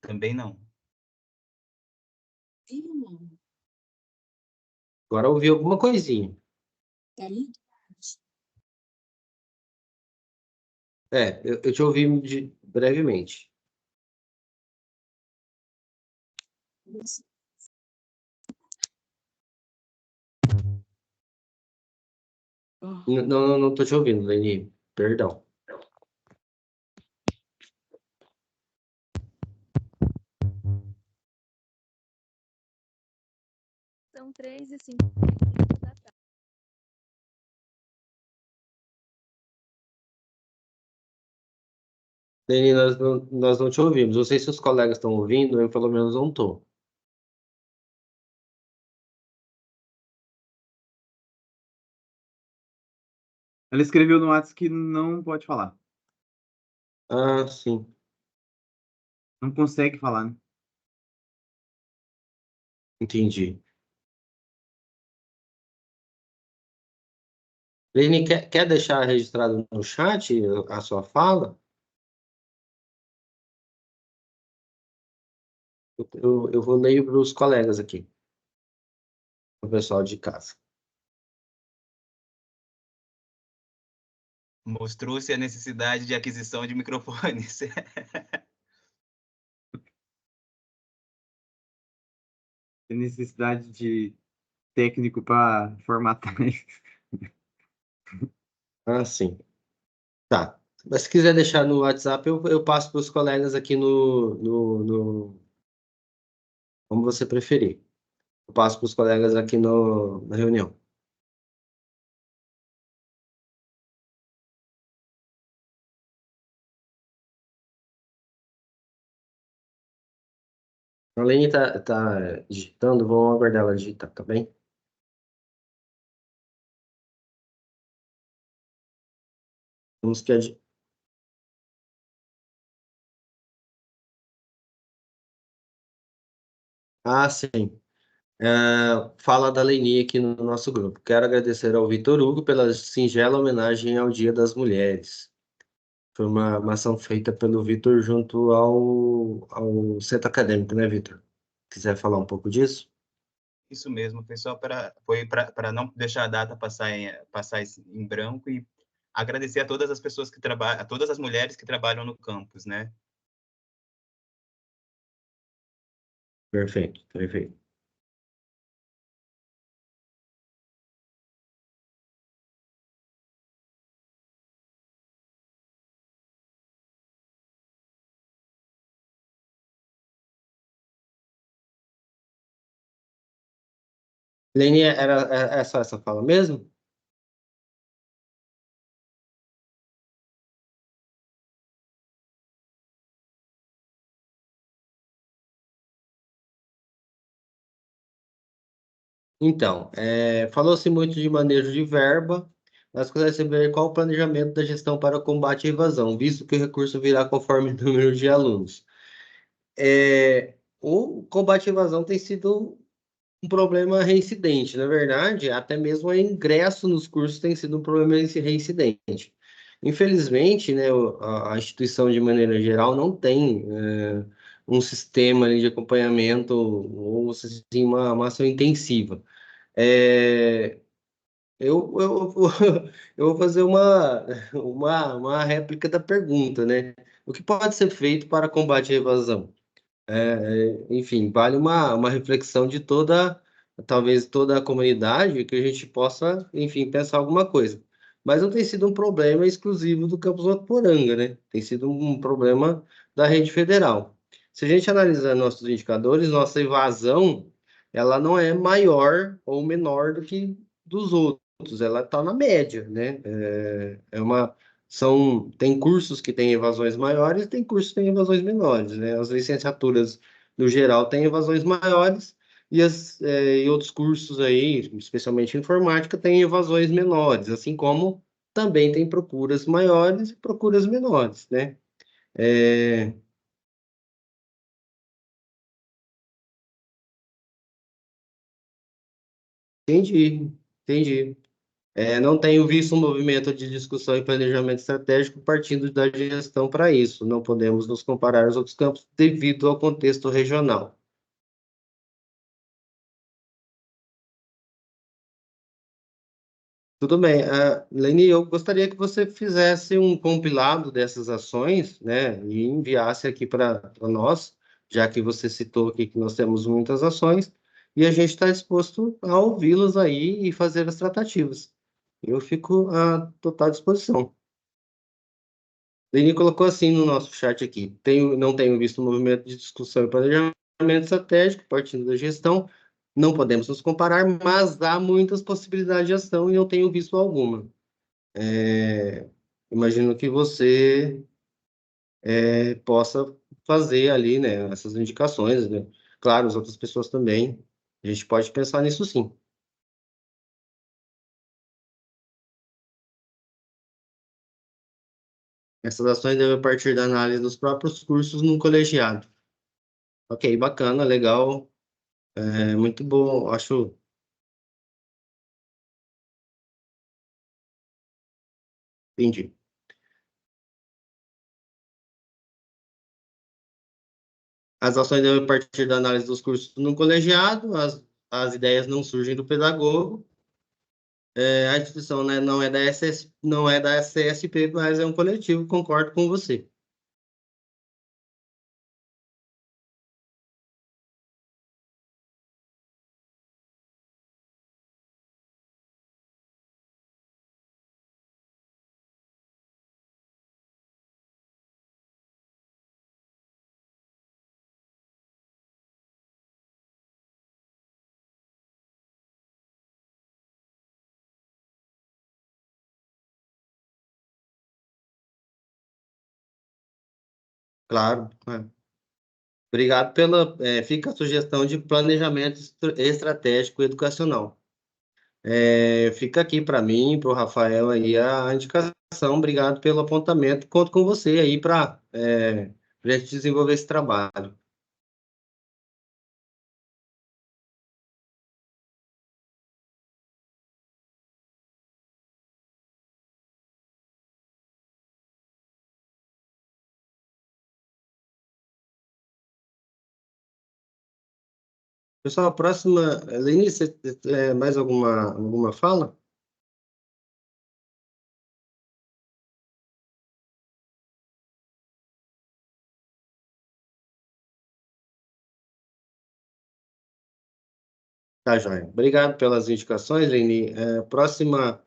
Também não. Agora ouvi alguma coisinha. Eu te ouvi brevemente. Não estou te ouvindo, Leini. Perdão. São 3h55 da tarde. Leini, nós não te ouvimos. Não sei se os colegas estão ouvindo, eu pelo menos não estou. Ela escreveu no WhatsApp que não pode falar. Ah, sim. Não consegue falar, né? Entendi. Leini, quer deixar registrado no chat a sua fala? Eu vou ler para os colegas aqui, o pessoal de casa. Mostrou-se a necessidade de aquisição de microfones. Tem necessidade de técnico para formatar. Ah, sim. Tá. Mas se quiser deixar no WhatsApp, eu passo para os colegas aqui como você preferir. Eu passo para os colegas aqui na reunião. A Lene tá digitando, vamos aguardar ela digitar, tá bem? Vamos que Ah, sim. Fala da Leni aqui no nosso grupo. Quero agradecer ao Vitor Hugo pela singela homenagem ao Dia das Mulheres. Foi uma ação feita pelo Vitor junto ao centro acadêmico, né, Vitor? Quiser falar um pouco disso? Isso mesmo, foi para não deixar a data passar em branco e agradecer a todas as pessoas que trabalham, a todas as mulheres que trabalham no campus, né? Perfeito, perfeito. Leni, é só essa fala mesmo? Então, falou-se muito de manejo de verba, mas gostaria de saber qual o planejamento da gestão para o combate à evasão, visto que o recurso virá conforme o número de alunos. O combate à evasão tem sido um problema reincidente. Na verdade, até mesmo o ingresso nos cursos tem sido um problema reincidente. Infelizmente, né, a instituição, de maneira geral, não tem um sistema ali de acompanhamento ou assim, uma ação intensiva. É, eu eu vou fazer uma réplica da pergunta, né? O que pode ser feito para combater a evasão? Enfim, vale uma reflexão de talvez toda a comunidade, que a gente possa, enfim, pensar alguma coisa. Mas não tem sido um problema exclusivo do campus Votuporanga, né? Tem sido um problema da rede federal. Se a gente analisar nossos indicadores, nossa evasão, ela não é maior ou menor do que dos outros, ela está na média, né? Tem cursos que têm evasões maiores e tem cursos que têm evasões menores, né? As licenciaturas, no geral, têm evasões maiores e outros cursos aí, especialmente informática, têm evasões menores, assim como também tem procuras maiores e procuras menores, né? É, entendi, entendi. Não tenho visto um movimento de discussão e planejamento estratégico partindo da gestão para isso. Não podemos nos comparar aos outros campos devido ao contexto regional. Tudo bem. Leni, eu gostaria que você fizesse um compilado dessas ações, né, e enviasse aqui para nós, já que você citou aqui que nós temos muitas ações, e a gente está disposto a ouvi-las aí e fazer as tratativas. Eu fico à total disposição. Leni colocou assim no nosso chat aqui: não tenho visto um movimento de discussão e planejamento estratégico partindo da gestão. Não podemos nos comparar, mas há muitas possibilidades de ação e não tenho visto alguma. Imagino que você possa fazer ali, né, essas indicações, né? Claro, as outras pessoas também. A gente pode pensar nisso sim. Essas ações devem partir da análise dos próprios cursos no colegiado. Ok, bacana, legal, muito bom, acho. Entendi. As ações devem partir da análise dos cursos no colegiado, as ideias não surgem do pedagogo. A instituição, né, não é da CSP, mas é um coletivo, concordo com você. Claro. Obrigado fica a sugestão de planejamento estratégico educacional. Fica aqui para mim, para o Rafael aí a indicação. Obrigado pelo apontamento. Conto com você aí para a gente desenvolver esse trabalho. Pessoal, a próxima, Lenice, mais alguma fala? Tá, joia. Obrigado pelas indicações, Leni. Próxima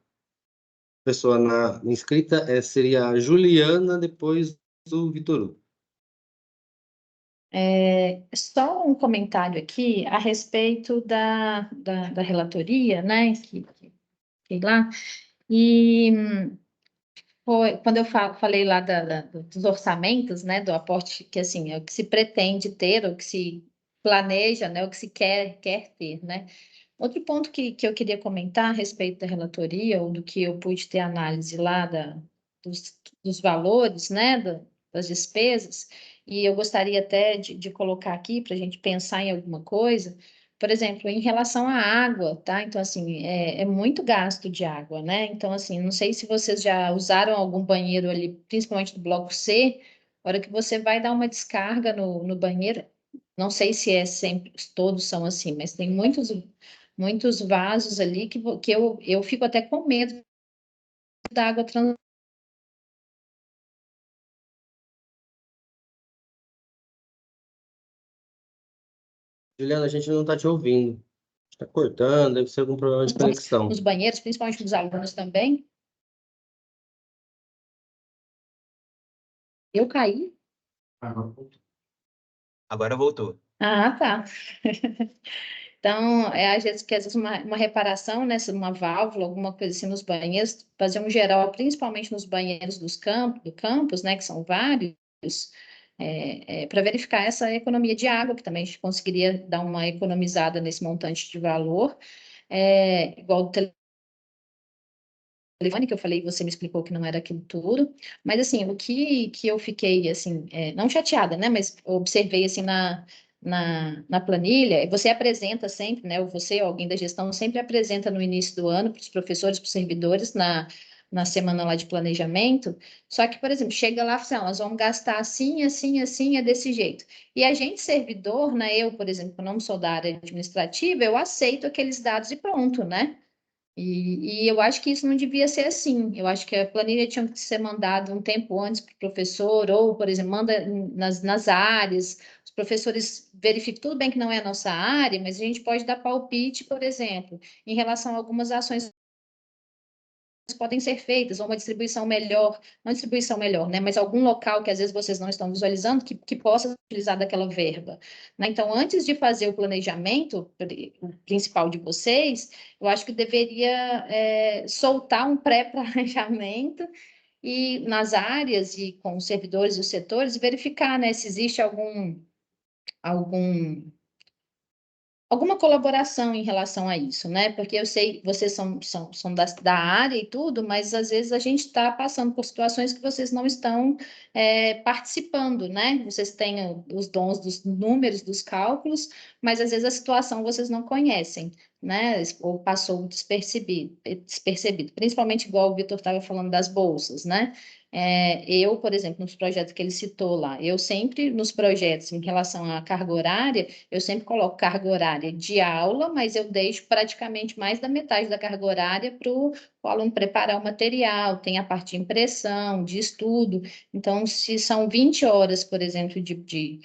pessoa inscrita seria a Juliana, depois do Vitor Hugo. Só um comentário aqui a respeito da relatoria, né, que lá, e quando eu falei lá dos orçamentos, né, do aporte, que assim, é o que se pretende ter, o que se planeja, né, o que se quer ter, né, Outro ponto que eu queria comentar a respeito da relatoria, ou do que eu pude ter análise lá dos valores, né, das despesas, e eu gostaria até de colocar aqui para a gente pensar em alguma coisa, por exemplo, em relação à água, tá? Então, assim, é muito gasto de água, né? Então, assim, não sei se vocês já usaram algum banheiro ali, principalmente do bloco C, a hora que você vai dar uma descarga no banheiro, não sei se é sempre, todos são assim, mas tem muitos vasos ali que eu fico até com medo da água trans. Juliana, a gente não está te ouvindo. Está cortando, deve ser algum problema de conexão. Nos banheiros, principalmente dos alunos também. Eu caí? Agora voltou. Ah, tá. Então, às vezes uma reparação, né, uma válvula, alguma coisa assim nos banheiros, fazer um geral, principalmente nos banheiros do campus, né, que são vários, para verificar essa economia de água, que também a gente conseguiria dar uma economizada nesse montante de valor, igual o telefone que eu falei, você me explicou que não era aquilo tudo, mas assim, o que eu fiquei, assim, não chateada, né, mas observei, assim, na planilha, você apresenta sempre, né, ou você, ou alguém da gestão, sempre apresenta no início do ano para os professores, para os servidores, na semana lá de planejamento, só que, por exemplo, chega lá e fala assim, nós vamos gastar assim, assim, assim, é desse jeito. E a gente, servidor, né, eu, por exemplo, que não sou da área administrativa, eu aceito aqueles dados e pronto, né? E eu acho que isso não devia ser assim. Eu acho que a planilha tinha que ser mandada um tempo antes para o professor, ou, por exemplo, manda nas áreas. Os professores verificam, tudo bem que não é a nossa área, mas a gente pode dar palpite, por exemplo, em relação a algumas ações podem ser feitas, ou uma distribuição melhor, não distribuição melhor, né, mas algum local que às vezes vocês não estão visualizando, que possa utilizar daquela verba. Né? Então, antes de fazer o planejamento o principal de vocês, eu acho que deveria soltar um pré-planejamento e nas áreas e com os servidores e os setores, verificar, né, se existe alguma colaboração em relação a isso, né? Porque eu sei que vocês são da área e tudo, mas às vezes a gente está passando por situações que vocês não estão participando, né? Vocês têm os dons dos números, dos cálculos, mas às vezes a situação vocês não conhecem, né? Ou passou despercebido. Principalmente igual o Vitor estava falando das bolsas, né? Eu, por exemplo, nos projetos que ele citou lá, eu sempre, nos projetos em relação à carga horária, eu sempre coloco carga horária de aula, mas eu deixo praticamente mais da metade da carga horária para o aluno preparar o material, tem a parte de impressão, de estudo. Então, se são 20 horas, por exemplo, de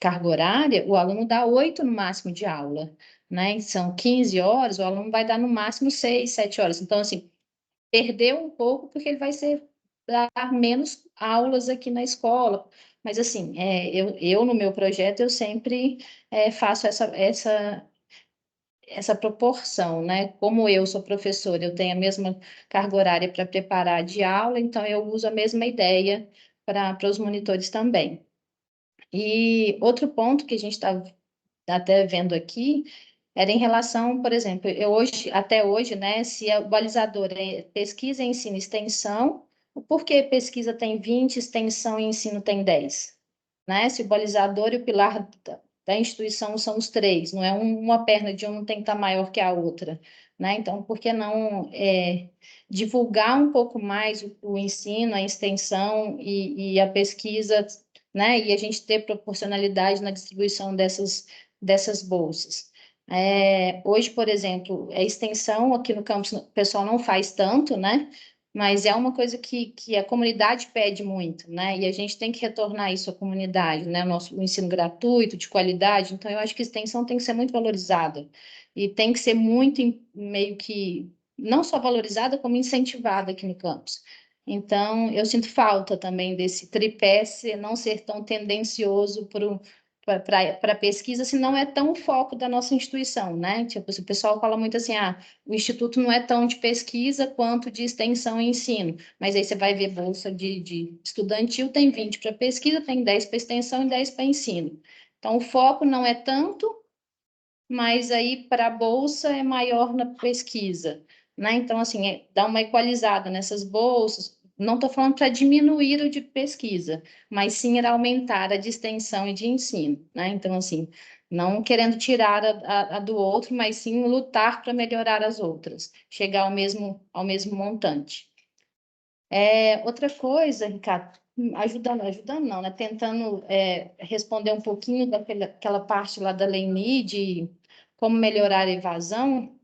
carga horária, o aluno dá 8 no máximo de aula, né? São 15 horas, o aluno vai dar no máximo 6, 7 horas. Então, assim, perdeu um pouco porque ele vai dar menos aulas aqui na escola. Mas, assim, eu no meu projeto, eu sempre faço essa proporção, né? Como eu sou professora, eu tenho a mesma carga horária para preparar de aula, então eu uso a mesma ideia para os monitores também. E outro ponto que a gente está até vendo aqui era em relação, por exemplo, até hoje, né, se o balizador é pesquisa, ensino e extensão, por que pesquisa tem 20, extensão e ensino tem 10? Né? Se o balizador e o pilar da instituição são os três, não é uma perna de um não tem que estar maior que a outra, né? Então, por que não divulgar um pouco mais o ensino, a extensão e a pesquisa, né? E a gente ter proporcionalidade na distribuição dessas bolsas. Hoje, por exemplo, a extensão aqui no campus, o pessoal não faz tanto, né? Mas é uma coisa que a comunidade pede muito, né? E a gente tem que retornar isso à comunidade, né? O ensino gratuito, de qualidade. Então, eu acho que a extensão tem que ser muito valorizada. E tem que ser muito, meio que, não só valorizada, como incentivada aqui no campus. Então, eu sinto falta também desse tripé não ser tão tendencioso para pesquisa, se não é tão o foco da nossa instituição, né? Tipo, o pessoal fala muito assim, o Instituto não é tão de pesquisa quanto de extensão e ensino, mas aí você vai ver bolsa de estudantil, tem 20 para pesquisa, tem 10 para extensão e 10 para ensino. Então, o foco não é tanto mas aí para a bolsa é maior na pesquisa, né? Então, assim, dá uma equalizada nessas bolsas. Não estou falando para diminuir o de pesquisa, mas sim era aumentar a de extensão e de ensino, né? Então, assim, não querendo tirar a do outro, mas sim lutar para melhorar as outras, chegar ao mesmo montante. Outra coisa, Ricardo, ajudando não, né? Tentando responder um pouquinho daquela parte lá da Lei Ni de como melhorar a evasão,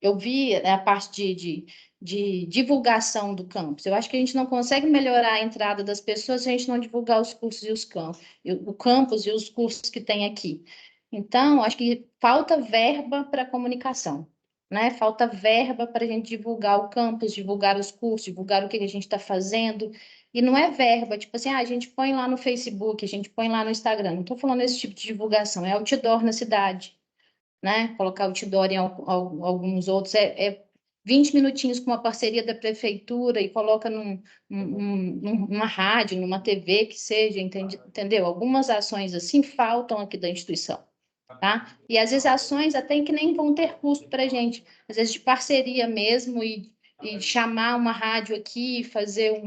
eu vi, né, a parte de divulgação do campus. Eu acho que a gente não consegue melhorar a entrada das pessoas se a gente não divulgar os cursos e os campos, o campus e os cursos que tem aqui. Então, acho que falta verba para comunicação, né? Falta verba para a gente divulgar o campus, divulgar os cursos, divulgar o que a gente está fazendo. E não é verba, tipo assim, a gente põe lá no Facebook, a gente põe lá no Instagram. Não estou falando esse tipo de divulgação, é outdoor na cidade, né? Colocar outdoor em alguns outros, 20 minutinhos com uma parceria da prefeitura e coloca numa rádio, numa TV que seja, entendeu? Algumas ações assim faltam aqui da instituição, tá? E às vezes ações até que nem vão ter custo para a gente, às vezes de parceria mesmo e chamar uma rádio aqui, fazer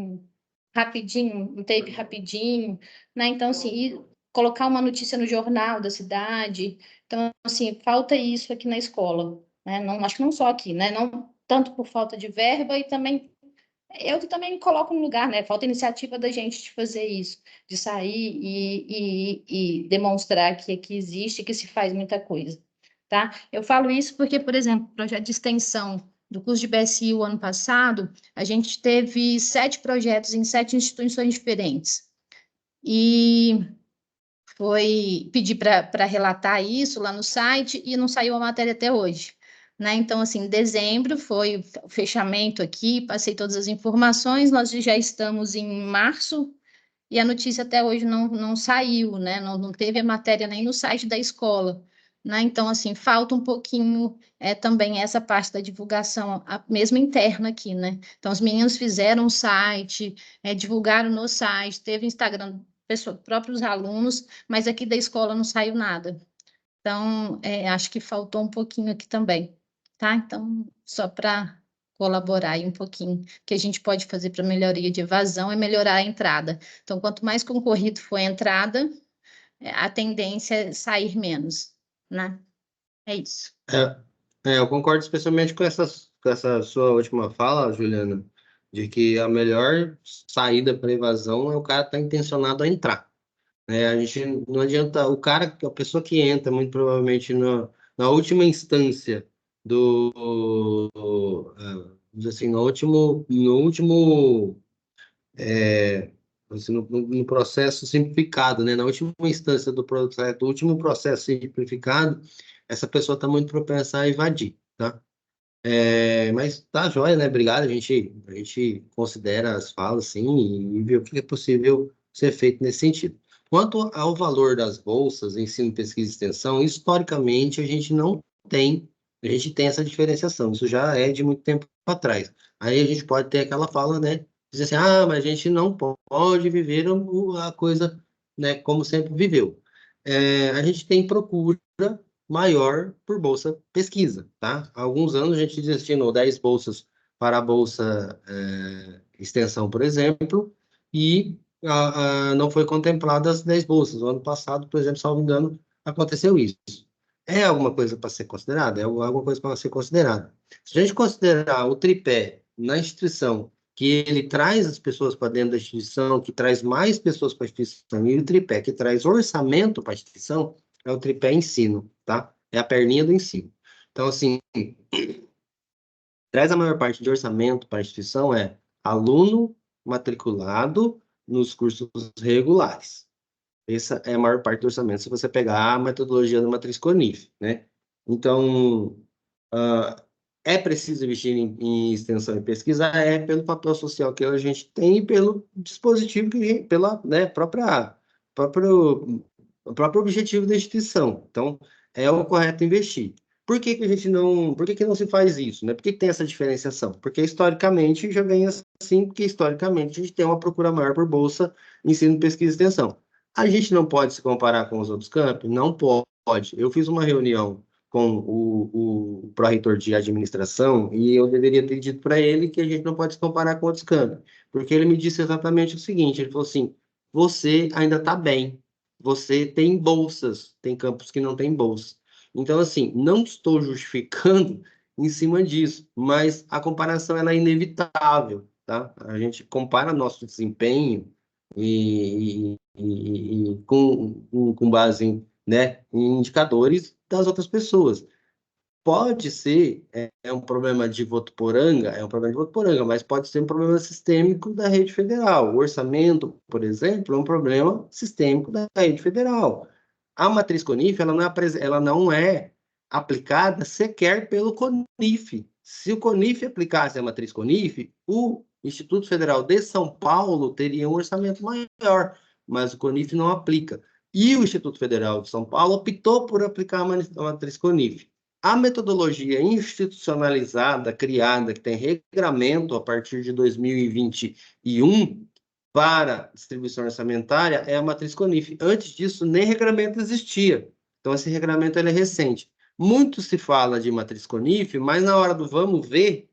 rapidinho, um tape rapidinho, né? Então, assim, colocar uma notícia no jornal da cidade. Então, assim, falta isso aqui na escola, né? Não, acho que não só aqui, né? Não tanto por falta de verba e também eu também me coloco no lugar, né? Falta iniciativa da gente de fazer isso, de sair e demonstrar que aqui existe, que se faz muita coisa, tá? Eu falo isso porque, por exemplo, projeto de extensão do curso de BSI o ano passado, a gente teve 7 projetos em 7 instituições diferentes. E foi pedir para relatar isso lá no site e não saiu a matéria até hoje, né? Então, assim, dezembro foi o fechamento aqui, passei todas as informações, nós já estamos em março e a notícia até hoje não saiu, né? Não teve a matéria nem no site da escola, né? Então, assim, falta um pouquinho também essa parte da divulgação, mesmo interna aqui, né? Então, os meninos fizeram um site, divulgaram no site, teve Instagram, próprios alunos, mas aqui da escola não saiu nada. Então, acho que faltou um pouquinho aqui também, tá? Então, só para colaborar aí um pouquinho, que a gente pode fazer para melhoria de evasão é melhorar a entrada. Então, quanto mais concorrido for a entrada, a tendência é sair menos, né? É isso. Eu concordo especialmente com essa sua última fala, Juliana, de que a melhor saída para evasão é o cara estar intencionado a entrar. A gente não adianta, a pessoa que entra, muito provavelmente na última instância vamos dizer assim, assim, no processo simplificado, né? Na última instância do processo, do último processo simplificado, essa pessoa está muito propensa a evadir, tá? Mas tá joia, né? Obrigado, a gente considera as falas, sim, e vê o que é possível ser feito nesse sentido. Quanto ao valor das bolsas, ensino, pesquisa e extensão, historicamente a gente tem essa diferenciação, isso já é de muito tempo atrás. Aí a gente pode ter aquela fala, né? Dizer assim, mas a gente não pode viver a coisa, né, como sempre viveu. A gente tem procura maior por bolsa pesquisa, tá? Há alguns anos a gente destinou 10 bolsas para a bolsa extensão, por exemplo, e não foi contemplada as 10 bolsas. O ano passado, por exemplo, salvo engano, aconteceu isso. É alguma coisa para ser considerada? É alguma coisa para ser considerada. Se a gente considerar o tripé na instituição, que ele traz as pessoas para dentro da instituição, que traz mais pessoas para a instituição, e o tripé que traz orçamento para a instituição, é o tripé ensino, tá? É a perninha do ensino. Então, assim, traz a maior parte de orçamento para a instituição aluno matriculado nos cursos regulares. Essa é a maior parte do orçamento, se você pegar a metodologia da matriz Conif, né? Então, é preciso investir em extensão e pesquisa? Pelo papel social que a gente tem e pelo dispositivo, pela, né, próprio objetivo da instituição. Então, é o correto investir. Por que que não se faz isso, né? Por que tem essa diferenciação? Porque historicamente já vem assim, porque historicamente a gente tem uma procura maior por bolsa, ensino, pesquisa e extensão. A gente não pode se comparar com os outros campos? Não pode, pode. Eu fiz uma reunião com o pró-reitor de administração e eu deveria ter dito para ele que a gente não pode se comparar com outros campos, porque ele me disse exatamente o seguinte, ele falou assim, você ainda está bem, você tem bolsas, tem campos que não tem bolsa. Então, assim, não estou justificando em cima disso, mas a comparação ela é inevitável, tá? A gente compara nosso desempenho com base em, né, em indicadores das outras pessoas. Pode ser um problema de Votuporanga, mas pode ser um problema sistêmico da rede federal. O orçamento, por exemplo, é um problema sistêmico da rede federal. A matriz CONIF, ela não é aplicada sequer pelo CONIF. Se o CONIF aplicasse a matriz CONIF, o Instituto Federal de São Paulo teria um orçamento maior, mas o CONIF não aplica. E o Instituto Federal de São Paulo optou por aplicar a matriz CONIF. A metodologia institucionalizada, criada, que tem regramento a partir de 2021 para distribuição orçamentária, é a matriz CONIF. Antes disso, nem regramento existia. Então, esse regramento ele é recente. Muito se fala de matriz CONIF, mas na hora do vamos ver,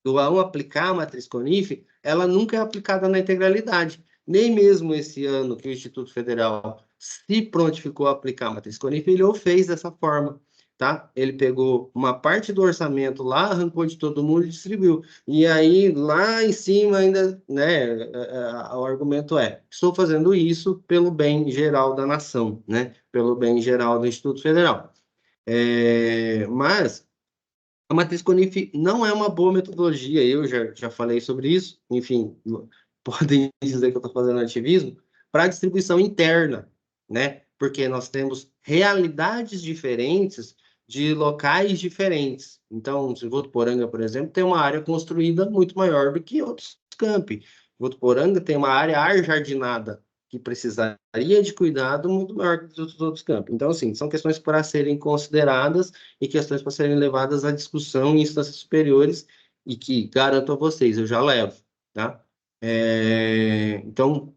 do vamos aplicar a matriz CONIF, ela nunca é aplicada na integralidade. Nem mesmo esse ano que o Instituto Federal se prontificou a aplicar a matriz CONIF, ele o fez dessa forma. Tá? Ele pegou uma parte do orçamento lá, arrancou de todo mundo e distribuiu. E aí, lá em cima ainda, né, o argumento é, estou fazendo isso pelo bem geral da nação, né? Pelo bem geral do Instituto Federal. Mas a matriz CONIF não é uma boa metodologia, eu já falei sobre isso, enfim, podem dizer que eu estou fazendo ativismo, para distribuição interna, né? Porque nós temos realidades diferentes de locais diferentes. Então, se Votuporanga, por exemplo, tem uma área construída muito maior do que outros campi. Votuporanga tem uma área arjardinada que precisaria de cuidado muito maior que os outros campos. Então, assim, são questões para serem consideradas e questões para serem levadas à discussão em instâncias superiores e que, garanto a vocês, eu já levo, tá? Então,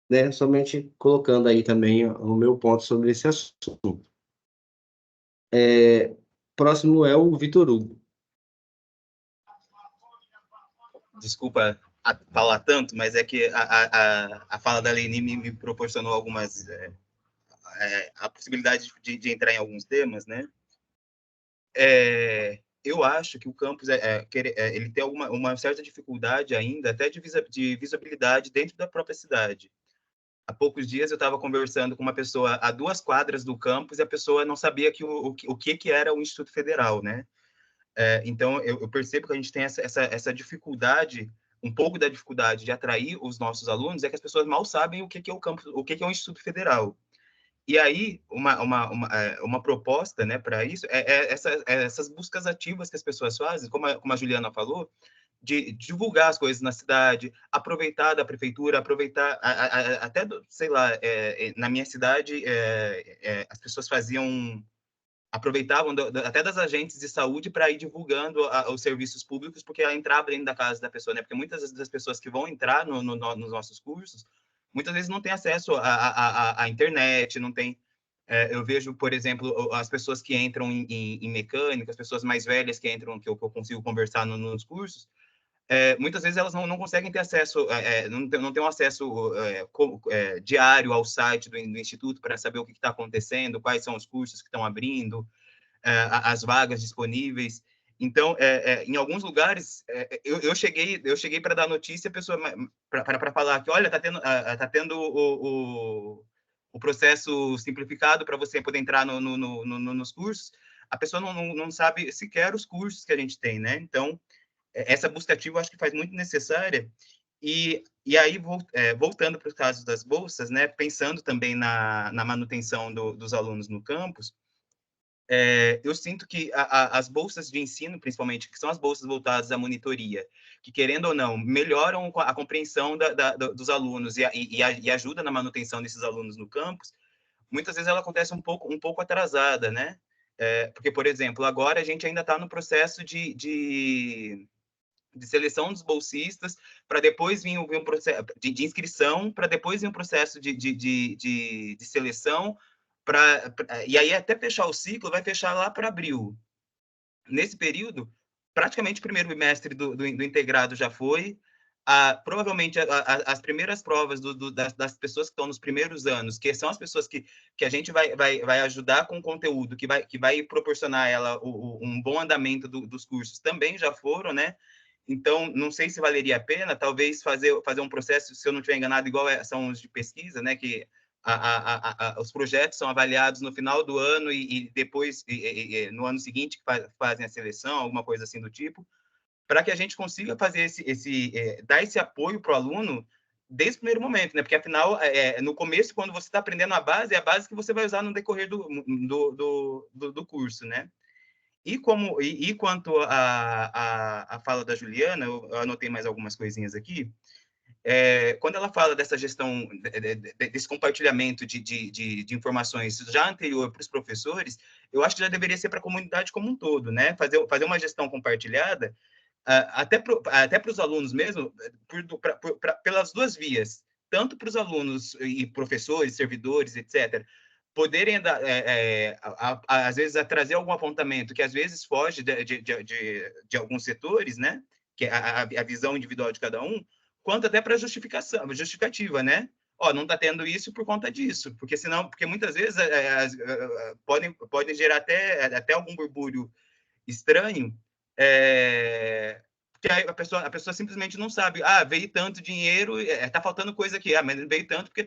né, somente colocando aí também o meu ponto sobre esse assunto. Próximo é o Vitor Hugo. Desculpa falar tanto, mas é que a fala da Leni me proporcionou algumas... a possibilidade de entrar em alguns temas, né? Eu acho que o campus ele tem uma certa dificuldade ainda, até de visibilidade dentro da própria cidade. Há poucos dias eu estava conversando com uma pessoa a 2 quadras do campus e a pessoa não sabia o que era o Instituto Federal, né? Então, eu percebo que a gente tem essa dificuldade, um pouco da dificuldade de atrair os nossos alunos, é que as pessoas mal sabem o que é o campus, o que é o Instituto Federal. E aí, uma proposta, né, para isso essas buscas ativas que as pessoas fazem, como a Juliana falou, de divulgar as coisas na cidade, aproveitar da prefeitura, aproveitar até, sei lá, na minha cidade, as pessoas aproveitavam até das agentes de saúde para ir divulgando os serviços públicos, porque ela entrava dentro da casa da pessoa, né? Porque muitas das pessoas que vão entrar nos nossos cursos, muitas vezes não têm acesso à internet, não tem... eu vejo, por exemplo, as pessoas que entram em mecânica, as pessoas mais velhas que entram, que eu consigo conversar nos cursos, muitas vezes elas não conseguem ter acesso, não tem um acesso diário ao site do Instituto para saber o que está acontecendo, quais são os cursos que estão abrindo, as vagas disponíveis. Então, em alguns lugares, eu cheguei para dar notícia, para falar que, olha, está tendo o processo simplificado para você poder entrar nos cursos. A pessoa não sabe sequer os cursos que a gente tem, né? Então, essa busca ativa eu acho que faz muito necessária. E aí, voltando para os casos das bolsas, né, pensando também na manutenção dos alunos no campus, eu sinto que as bolsas de ensino, principalmente, que são as bolsas voltadas à monitoria, que, querendo ou não, melhoram a compreensão dos alunos e ajuda na manutenção desses alunos no campus, muitas vezes ela acontece um pouco atrasada, né? Porque, por exemplo, agora a gente ainda está no processo de seleção dos bolsistas, para depois vir um processo de inscrição, para depois vir um processo de seleção, e aí até fechar o ciclo, vai fechar lá para abril. Nesse período, praticamente o primeiro bimestre do integrado já foi, provavelmente as primeiras provas das pessoas que estão nos primeiros anos, que são as pessoas que a gente vai ajudar com conteúdo, que vai proporcionar a ela um bom andamento dos cursos, também já foram, né? Então, não sei se valeria a pena, talvez fazer um processo, se eu não estiver enganado, igual são os de pesquisa, né? Que os projetos são avaliados no final do ano e depois, no ano seguinte, fazem a seleção, alguma coisa assim do tipo, para que a gente consiga fazer dar esse apoio para o aluno desde o primeiro momento, né? Porque, afinal, no começo, quando você está aprendendo a base, é a base que você vai usar no decorrer do curso, né? E quanto à fala da Juliana, eu anotei mais algumas coisinhas aqui. Quando ela fala dessa gestão, desse compartilhamento de informações já anterior para os professores, eu acho que já deveria ser para a comunidade como um todo, né? Fazer uma gestão compartilhada, até para os alunos mesmo, pelas duas vias, tanto para os alunos e professores, servidores, etc., poderem, às vezes, trazer algum apontamento que, às vezes, foge de alguns setores, né? Que é a visão individual de cada um, quanto até para justificativa, né? Ó, não está tendo isso por conta disso, porque muitas vezes podem gerar até algum burbúrio estranho, porque a pessoa simplesmente não sabe, veio tanto dinheiro, tá faltando coisa aqui, mas veio tanto porque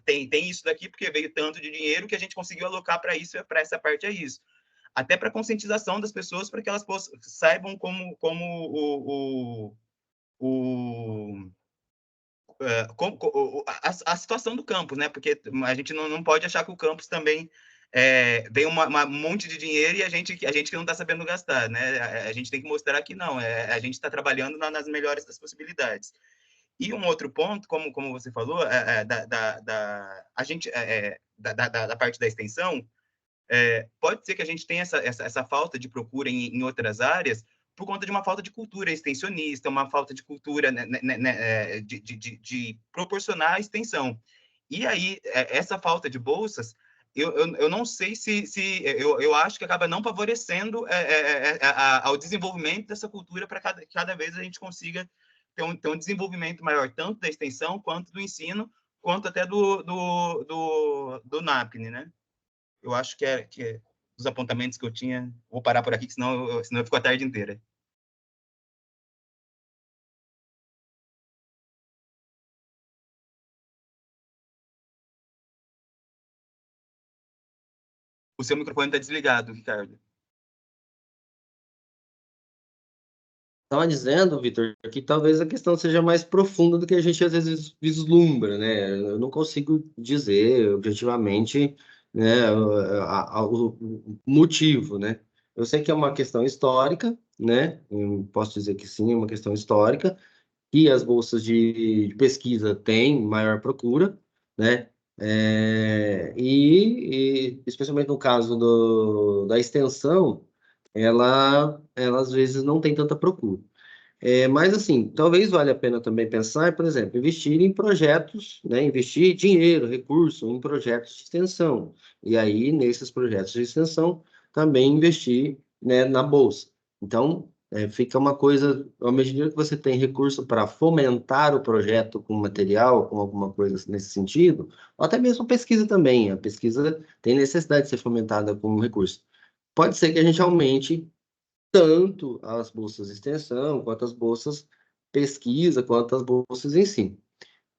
tem isso daqui, porque veio tanto de dinheiro que a gente conseguiu alocar para isso, para essa parte é isso. Até para conscientização das pessoas, para que elas saibam a situação do campus, né? Porque a gente não pode achar que o campus também vem um monte de dinheiro e a gente que não está sabendo gastar, né? A gente tem que mostrar que não, a gente está trabalhando nas melhores das possibilidades. E um outro ponto, como você falou, da parte da extensão, pode ser que a gente tenha essa falta de procura em outras áreas por conta de uma falta de cultura extensionista, uma falta de cultura, né, de proporcionar a extensão. E aí, essa falta de bolsas, eu não sei eu acho que acaba não favorecendo ao desenvolvimento dessa cultura para cada vez a gente consiga ter um desenvolvimento maior, tanto da extensão, quanto do ensino, quanto até do NAPNE, né? Eu acho que os apontamentos que eu tinha, vou parar por aqui, senão eu fico a tarde inteira. O seu microfone está desligado, Ricardo. Estava dizendo, Vitor, que talvez a questão seja mais profunda do que a gente às vezes vislumbra, né? Eu não consigo dizer objetivamente, né, o motivo, né? Eu sei que é uma questão histórica, né? Eu posso dizer que sim, é uma questão histórica, que as bolsas de pesquisa têm maior procura, né? E especialmente no caso da extensão, ela às vezes não tem tanta procura. Mas, assim, talvez valha a pena também pensar, por exemplo, investir em projetos, né? Investir dinheiro, recurso em projetos de extensão. E aí, nesses projetos de extensão, também investir, né, na bolsa. Então, fica uma coisa, à medida que você tem recurso para fomentar o projeto com material, com alguma coisa nesse sentido, ou até mesmo pesquisa também. A pesquisa tem necessidade de ser fomentada com recurso. Pode ser que a gente aumente tanto as bolsas de extensão, quanto as bolsas pesquisa, quanto as bolsas em si.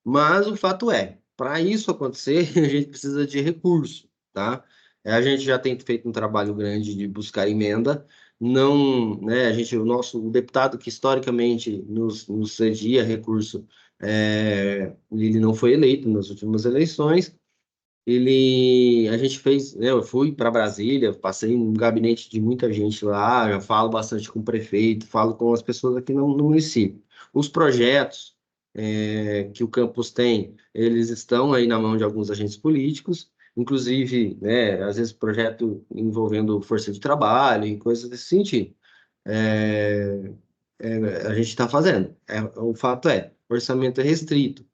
Mas o fato é, para isso acontecer, a gente precisa de recurso, tá? A gente já tem feito um trabalho grande de buscar emenda, não, né, o deputado que historicamente nos cedia recurso, ele não foi eleito nas últimas eleições, a gente fez, né, eu fui para Brasília, passei num gabinete de muita gente lá, já falo bastante com o prefeito, falo com as pessoas aqui no município. Os projetos que o campus tem, eles estão aí na mão de alguns agentes políticos, inclusive, né, às vezes projeto envolvendo força de trabalho e coisas desse sentido. A gente está fazendo. O fato orçamento é restrito.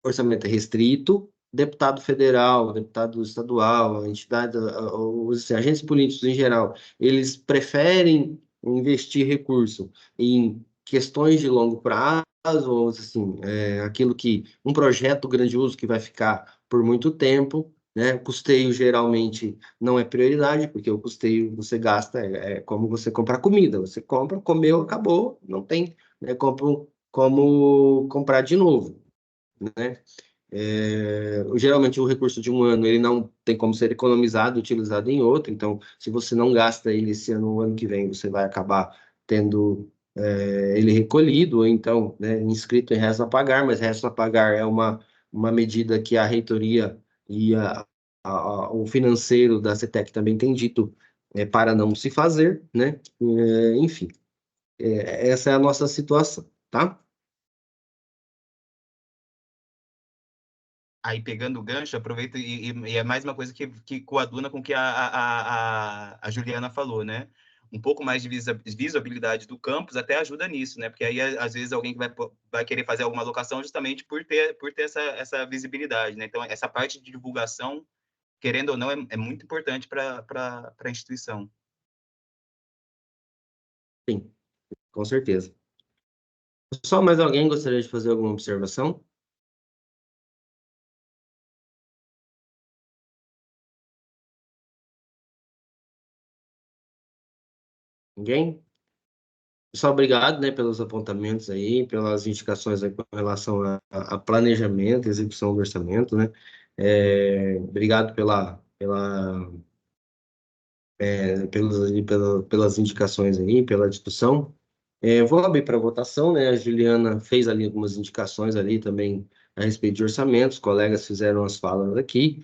Orçamento é restrito, deputado federal, deputado estadual, a entidade, os agentes políticos em geral, eles preferem investir recurso em questões de longo prazo, ou assim, aquilo que um projeto grandioso que vai ficar por muito tempo, né? Custeio geralmente não é prioridade, porque o custeio você gasta, é como você comprar comida, você compra, comeu, acabou, não tem, né, como comprar de novo, né? Geralmente o recurso de um ano ele não tem como ser economizado, utilizado em outro, então se você não gasta ele esse ano, o ano que vem, você vai acabar tendo ele recolhido, ou então, né, inscrito em resto a pagar, mas resto a pagar é uma medida que a reitoria e o financeiro da CETEC também tem dito para não se fazer, né? Enfim, essa é a nossa situação, tá? Aí, pegando o gancho, aproveita e é mais uma coisa que coaduna com o que a Juliana falou, né? Um pouco mais de visibilidade do campus até ajuda nisso, né? Porque aí, às vezes, alguém que vai querer fazer alguma alocação justamente por ter essa visibilidade, né? Então, essa parte de divulgação, querendo ou não, é muito importante para a instituição. Sim, com certeza. Só mais alguém gostaria de fazer alguma observação? Ninguém? Pessoal, obrigado, né, pelos apontamentos aí, pelas indicações aí com relação a planejamento, execução do orçamento, né? Obrigado pelas indicações aí, pela discussão. Vou abrir para votação, né? A Juliana fez ali algumas indicações ali também a respeito de orçamentos, colegas fizeram as falas aqui.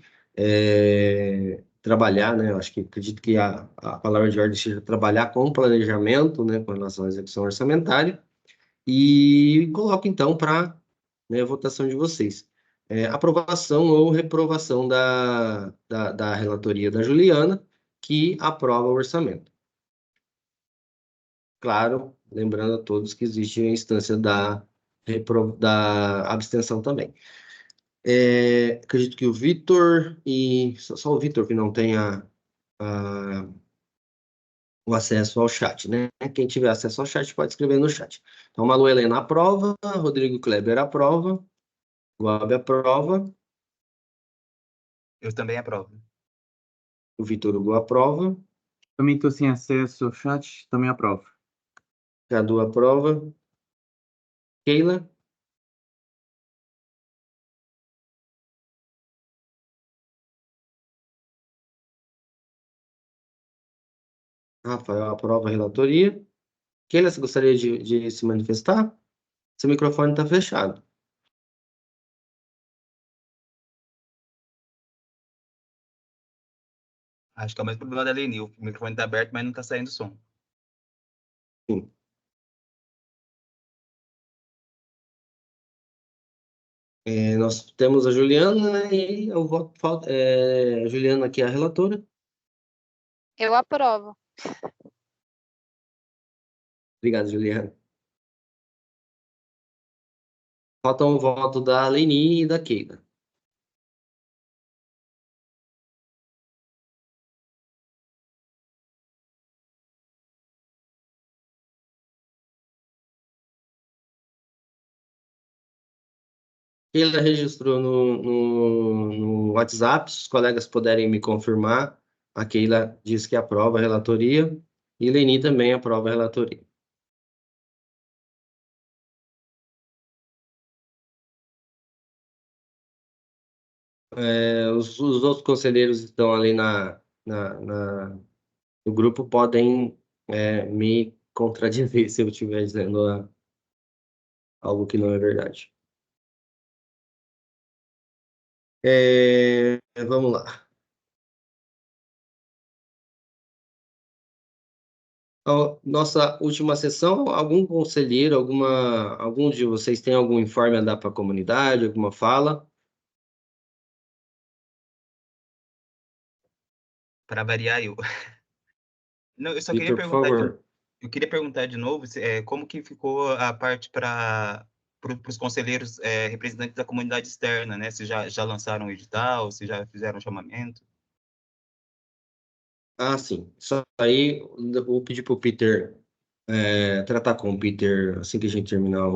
Trabalhar, né? Eu acredito que a palavra de ordem seja trabalhar com planejamento, né? Com relação à execução orçamentária. E coloco então para, né, votação de vocês. Aprovação ou reprovação da relatoria da Juliana, que aprova o orçamento. Claro, lembrando a todos que existe a instância da abstenção também. Acredito que o Vitor e só o Vitor que não tem o acesso ao chat, né? Quem tiver acesso ao chat pode escrever no chat. Então, Malu Helena aprova, Rodrigo Kleber aprova, Guab aprova, Eu também aprovo. o Vitor Hugo aprova, Também estou sem acesso ao chat, também aprovo. Cadu aprova, Keila, Rafael aprova a relatoria. Keila, você gostaria de se manifestar? Seu microfone está fechado. Acho que é o mesmo problema da Leni. O microfone está aberto, mas não está saindo som. Sim. Nós temos a Juliana, né, e eu voto, a Juliana aqui é a relatora. Eu aprovo. Obrigado, Juliana. Falta um voto da Leni e da Keila. Keila registrou no WhatsApp, se os colegas puderem me confirmar. A Keila diz que aprova a relatoria e Leni também aprova a relatoria. Os outros conselheiros estão ali no grupo, podem me contradizer se eu estiver dizendo algo que não é verdade. Vamos lá. Nossa última sessão, algum conselheiro, algum de vocês tem algum informe a dar para a comunidade, alguma fala? Para variar, eu. Não, eu só queria Vitor, por perguntar favor. eu queria perguntar de novo como que ficou a parte para os conselheiros representantes da comunidade externa, né? Se já lançaram o edital, se já fizeram o chamamento. Ah, sim. Isso aí, eu vou pedir para o Peter tratar com o Peter assim que a gente terminar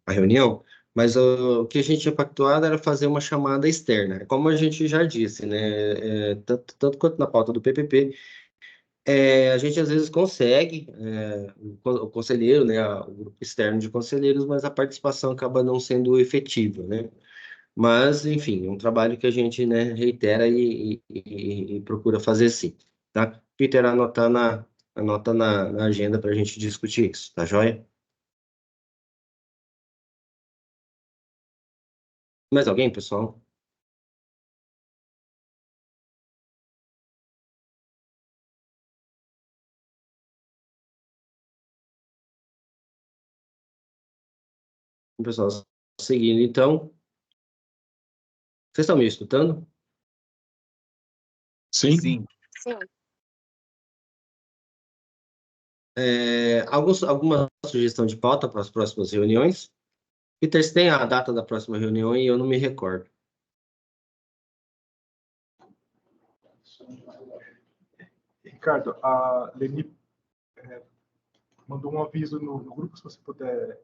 a reunião, mas o que a gente tinha pactuado era fazer uma chamada externa. Como a gente já disse, né? Tanto quanto na pauta do PPP, a gente às vezes consegue o conselheiro, né? O grupo externo de conselheiros, mas a participação acaba não sendo efetiva, né? Mas, enfim, é um trabalho que a gente, né, reitera e procura fazer sim, tá? Peter, anota na agenda para a gente discutir isso, tá joia? Mais alguém, pessoal? Pessoal, seguindo então. Vocês estão me escutando? Sim. Sim. Sim. Alguma sugestão de pauta para as próximas reuniões? Peter, você tem a data da próxima reunião e eu não me recordo. Ricardo, a Leni mandou um aviso no grupo, se você puder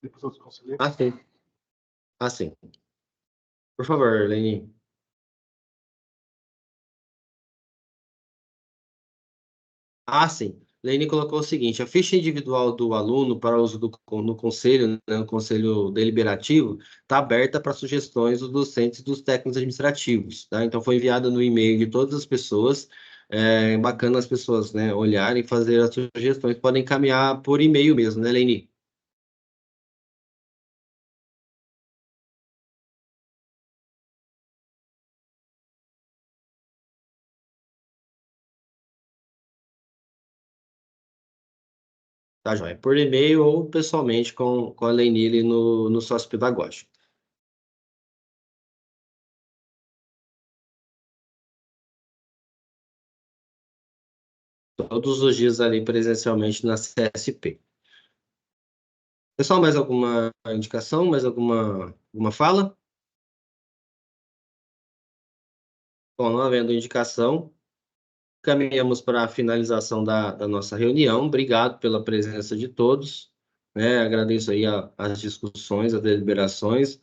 ler para os outros conselheiros. Ah, sim. Ah, sim. Por favor, Leni. Ah, sim. Leni colocou o seguinte: a ficha individual do aluno para uso no conselho, né, no conselho deliberativo, está aberta para sugestões dos docentes e dos técnicos administrativos, tá? Então, foi enviada no e-mail de todas as pessoas. É bacana as pessoas, né, olharem e fazer as sugestões. Podem encaminhar por e-mail mesmo, né, Leni? Tá, joia? Por e-mail ou pessoalmente com a Lenile no sócio pedagógico. Todos os dias ali presencialmente na CSP. Pessoal, mais alguma indicação? Mais alguma fala? Bom, não havendo indicação, caminhamos para a finalização da nossa reunião. Obrigado pela presença de todos, né? Agradeço aí as discussões, as deliberações.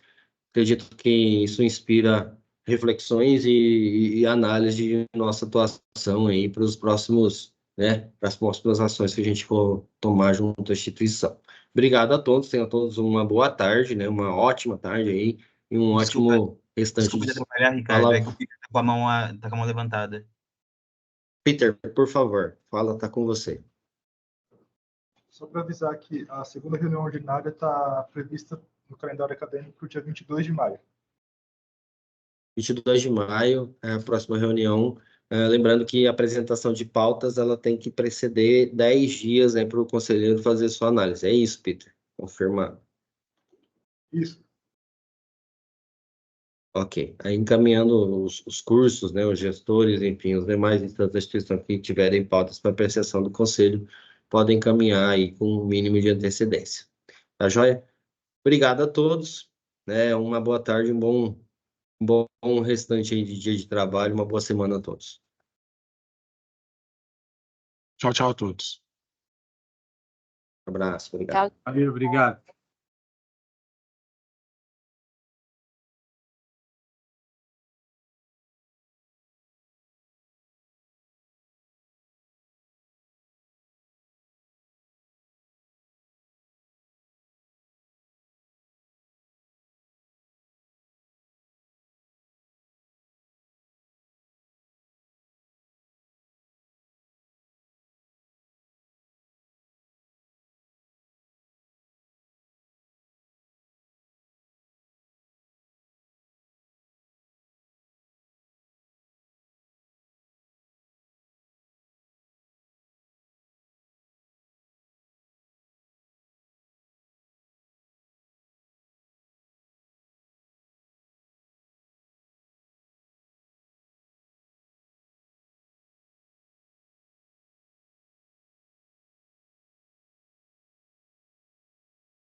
Acredito que isso inspira reflexões e análise de nossa atuação aí para os próximos, né? Para as próximas ações que a gente for tomar junto à instituição. Obrigado a todos, tenham todos uma boa tarde, né? Uma ótima tarde aí e um ótimo restante Desculpa de... te atrapalhar, Ricardo, é que o Peter tá com a mão levantada. Peter, por favor, fala, tá com você. Só para avisar que a segunda reunião ordinária está prevista no calendário acadêmico para o dia 22 de maio. 22 de maio é a próxima reunião. Lembrando que a apresentação de pautas ela tem que preceder 10 dias, né, para o conselheiro fazer sua análise. É isso, Peter? Confirmado. Isso. Ok. Aí encaminhando os cursos, né, os gestores, enfim, os demais instantes da instituição que tiverem pautas para apreciação do conselho, podem encaminhar aí com o mínimo de antecedência. Tá joia? Obrigado a todos, né? Uma boa tarde, um bom restante aí de dia de trabalho, uma boa semana a todos. Tchau, tchau a todos. Um abraço, obrigado. Tchau. Valeu, obrigado.